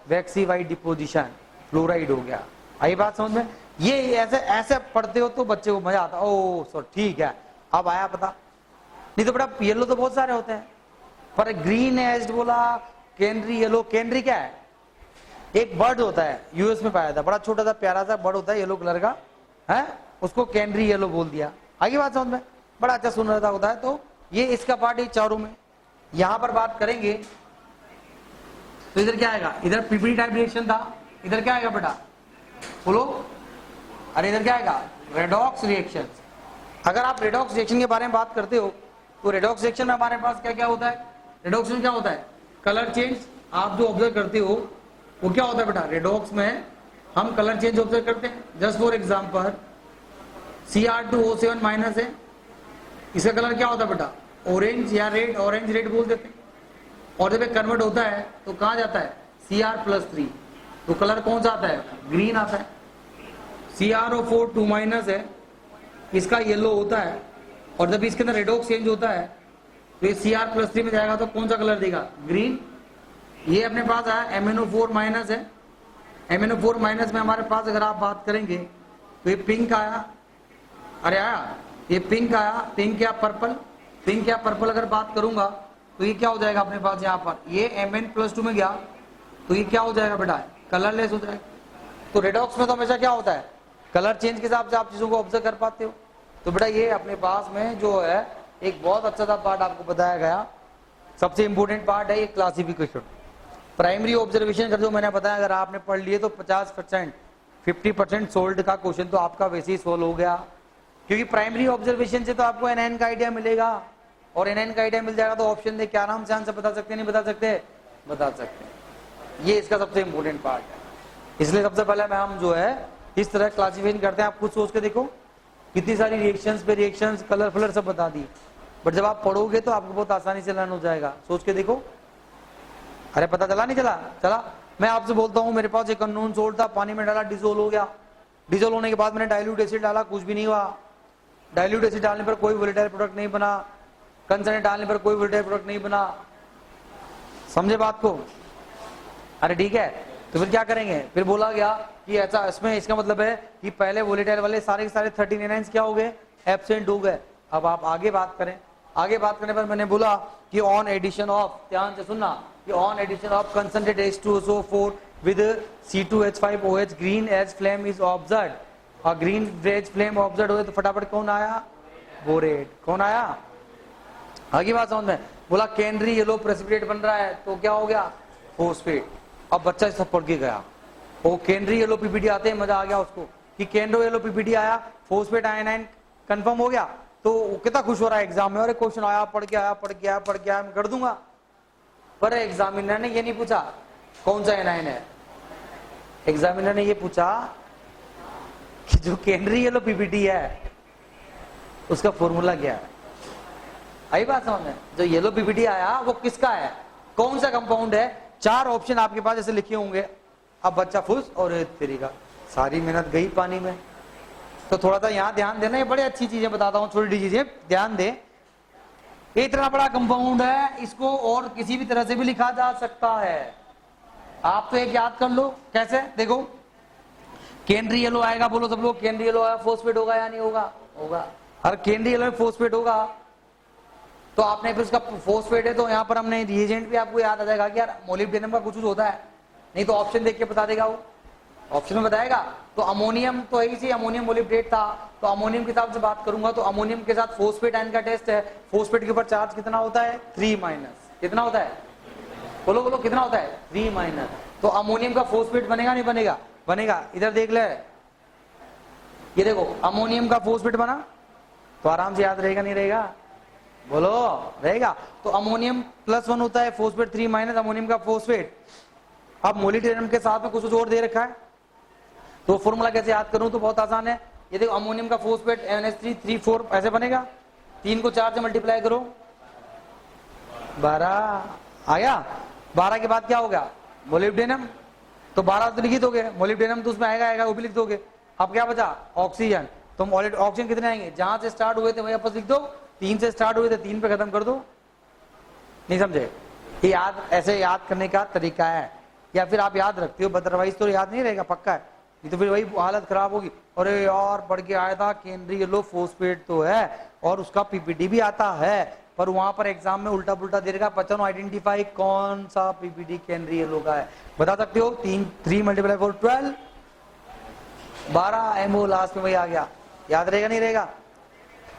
वैक्सीफाइड डिपोजिशन, फ्लोराइड हो गया। आई बात समझ में? ये ऐसे ऐसे पढ़ते हो तो बच्चे को मजा आता, ओ सो ठीक है अब आया पता। नहीं तो बड़ा येलो तो बहुत सारे होते हैं, पर ग्रीन एज्ड बोला, कैनरी येलो। कैनरी क्या है, एक बर्ड होता है यूएस में पाया जाता है, बड़ा छोटा सा प्यारा सा बर्ड होता है येलो कलर का है, उसको कैनरी येलो बोल दिया। आगे बात समझ में? बड़ा अच्छा सुंदरता होता है। तो ये इसका पार्ट है चारों में। यहां पर बात करेंगे तो इधर क्या आएगा, इधर पीपीटी टाइप रिएक्शन था, इधर क्या आएगा बेटा बोलो, अरे इधर क्या आएगा, रेडॉक्स रिएक्शन। अगर आप रेडॉक्स रिएक्शन के बारे में बात करते हो तो रेडॉक्स रिएक्शन में हमारे पास क्या क्या होता है, रेडॉक्स में क्या होता है, कलर चेंज। आप जो ऑब्जर्व करते हो वो क्या होता है बेटा, रेडॉक्स में हम कलर चेंज ऑब्जर्व करते हैं। Just for example Cr2O7 minus है, इसका कलर क्या होता है बेटा, ऑरेंज या रेड, ऑरेंज रेड बोल देते हैं। और जब कन्वर्ट होता है तो कहाँ जाता है, Cr+3, तो कलर कौन सा आता है, ग्रीन आता है। CrO4 2 माइनस है, इसका येलो होता है, और जब इसके अंदर रेडॉक्स चेंज होता है तो ये Cr+3 में जाएगा तो कौन सा कलर देगा, ग्रीन। ये अपने पास आया MnO4 माइनस है, MnO4 माइनस में हमारे पास अगर आप बात करेंगे तो ये पिंक आया, अरे आया ये पिंक आया, पिंक या पर्पल, पिंक या पर्पल अगर बात करूंगा तो ये क्या हो जाएगा अपने पास, यहाँ पर ये Mn+2 में गया तो ये क्या हो जाएगा बेटा, कलरलेस हो जाएगा। तो रेडॉक्स में तो हमेशा क्या होता है, कलर चेंज के हिसाब से आप चीजों को ऑब्जर्व कर पाते हो। तो बेटा ये अपने पास में जो है एक बहुत अच्छा सा पार्ट आपको बताया गया, सबसे इंपॉर्टेंट पार्ट है ये क्लासिफिकेशन। प्राइमरी ऑब्जर्वेशन कर जो मैंने बताया, अगर आपने पढ़ लिए तो 50% 50% सोल्ट का क्वेश्चन तो आपका वैसे ही सोल्व हो गया, क्योंकि प्राइमरी ऑब्जर्वेशन से तो आपको एनआईएन का आइडिया मिलेगा, और एनआईएन का आइडिया मिल जाएगा तो ऑप्शन दे क्या नाम से आंसर बता सकते नहीं बता सकते, बता सकते हैं। ये इसका सबसे इंपॉर्टेंट पार्ट है। इसलिए सबसे पहले मैं हम जो है इस तरह क्लासिफिकेशन करते हैं। आप खुद सोच के देखो कितनी सारी रिएक्शंस पे रिएक्शंस, कलर फलर सब बता दी, बट जब आप पढ़ोगे तो आपको बहुत आसानी से लर्न हो जाएगा। सोच के देखो, अरे पता चला नहीं चला, चला। मैं आपसे बोलता हूँ मेरे पास एक अननोन सोल्ट था, पानी में डाला, डिसोल्व हो गया, डिसोल्व होने के बाद मैंने डाइल्यूट एसिड डाला, कुछ भी नहीं हुआ। डाइल्यूट एसिड डालने पर कोई वोलेटाइल प्रोडक्ट नहीं बना, कंसर्नेट डालने पर कोई वोलेटाइल प्रोडक्ट नहीं बना, समझे बात को? अरे ठीक है, तो फिर क्या करेंगे, फिर बोला गया कि ऐसा, इसमें इसका मतलब है कि पहले वोलेटाइल वाले सारे के सारे 13 एनाइंस क्या हो गए, एब्सेंट हो गए। अब आप आगे बात करें, आगे बात करने पर मैंने बोला कि ऑन एडिशन ऑफ, ध्यान से सुनना, कि on addition of concentrate H2SO4 with C2H5OH green as flame is observed, और ग्रीन एज फ्लेम ऑब्जर्व हुए तो फटाफट कौन आया, बोरेट। कौन आया, आगे बात समझ में? बोला कैनरी येलो प्रेसिपिटेट बन रहा है तो क्या हो गया, फोस्फेट। अब बच्चा सब पढ़ के गया, वो कैनरी येलो पीपीटी आते हैं, मजा आ गया उसको कि केंड्रो येलो पीपीटी आया, फॉस्फेट आयनाइन कंफर्म हो गया, तो कितना खुश हो रहा है एग्जाम में, अरे क्वेश्चन आया, पढ़ के आया, पढ़ के आया, पढ़ के आया, मैं कर दूंगा। पर एग्जामिनर ने ये नहीं पूछा कौन सा एनाइन है, एग्जामिनर ने ये पूछा कि जो केंद्रीय येलो पीपीटी है उसका फॉर्मूला क्या है। आई बात समझ में? जो येलो पीपीटी आया वो किसका है, कौन सा कंपाउंड है, 4 ऑप्शन आपके पास ऐसे लिखे होंगे। अब बच्चा फुस और तेरी का सारी मेहनत गई पानी में। तो थोड़ा सा यहाँ ध्यान देना, ये बड़ी अच्छी चीजें बताता हूँ, छोटी चीजें ध्यान दे। इतना बड़ा कंपाउंड है, इसको और किसी भी तरह से भी लिखा जा सकता है। आप तो एक याद कर लो कैसे, देखो केंद्रीय येलो आएगा, बोलो सब लोग, केंद्रीय येलो आया, फॉस्फेट होगा या नहीं होगा, होगा। अगर केंद्रीय येलो में फॉस्फेट होगा तो आपने फिर उसका फॉस्फेट है तो यहाँ पर हमने रिएजेंट भी आपको याद आ जाएगा कि यार मोलिब्डेनम का कुछ होता है, नहीं तो ऑप्शन देख के बता देगा, वो ऑप्शन में बताएगा। तो अमोनियम तो है ही, अमोनियम मोलिब्डेट था, तो अमोनियम के हिसाब से बात करूंगा तो अमोनियम के साथ फॉस्फेट आयन का टेस्ट है, फॉस्फेट के ऊपर चार्ज कितना होता है 3-, कितना होता है, बोलो बोलो कितना होता है 3-। तो अमोनियम का फॉस्फेट बनेगा नहीं बनेगा, बनेगा। इधर देख ले, ये देखो अमोनियम का फॉस्फेट बना तो आराम से याद रहेगा नहीं रहेगा, बोलो रहेगा। तो अमोनियम +1 होता है, फॉस्फेट 3-, अमोनियम का फॉस्फेट। अब मोलिब्डेनम के साथ में कुछ और दे रखा है, तो फॉर्मूला कैसे याद करूं, तो बहुत आसान है। ये देखो अमोनियम का फॉस्फेट NH3 3-4 ऐसे बनेगा, 3 को 4 से मल्टीप्लाई करो 12 आया। 12 के बाद क्या हो गया मोलिब्डेनम, तो 12 तो लिख दोगे, मोलिब्डेनम तो उसमें आएगा आएगा, वो भी लिख दोगे। अब क्या बचा ऑक्सीजन, तो ऑक्सीजन कितने आएंगे, जहां से स्टार्ट हुए थे वही वापस लिख दो, 3 से स्टार्ट हुए थे 3 पे खत्म कर दो। नहीं समझे? ये याद ऐसे याद करने का तरीका है, या फिर आप याद रखते हो अदरवाइज तो याद नहीं रहेगा, पक्का है, ये तो फिर वही हालत खराब होगी। अरे यार पढ़ के आया था केंद्रीय येलो फॉस्फेट तो है और उसका पीपीटी भी आता है, पर वहां पर एग्जाम में उल्टा पुल्टा दे देगा, पहचानो आइडेंटिफाई कौन सा पीपीटी केंद्रीय येलो का है, बता सकते हो 3 × 4 12, 12 एमओ लास्ट में वही आ गया, याद रहेगा नहीं रहेगा,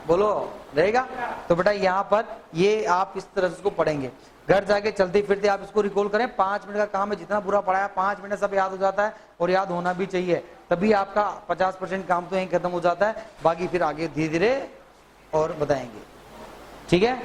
बोलो रहेगा। तो बेटा यहाँ पर ये आप इस तरह से इसको पढ़ेंगे, घर जाके चलते फिरते आप इसको रिकॉल करें, 5 मिनट का काम है, जितना बुरा पढ़ाया 5 मिनट सब याद हो जाता है, और याद होना भी चाहिए, तभी आपका 50% काम तो यहीं खत्म हो जाता है, बाकी फिर आगे धीरे धीरे और बताएंगे, ठीक है।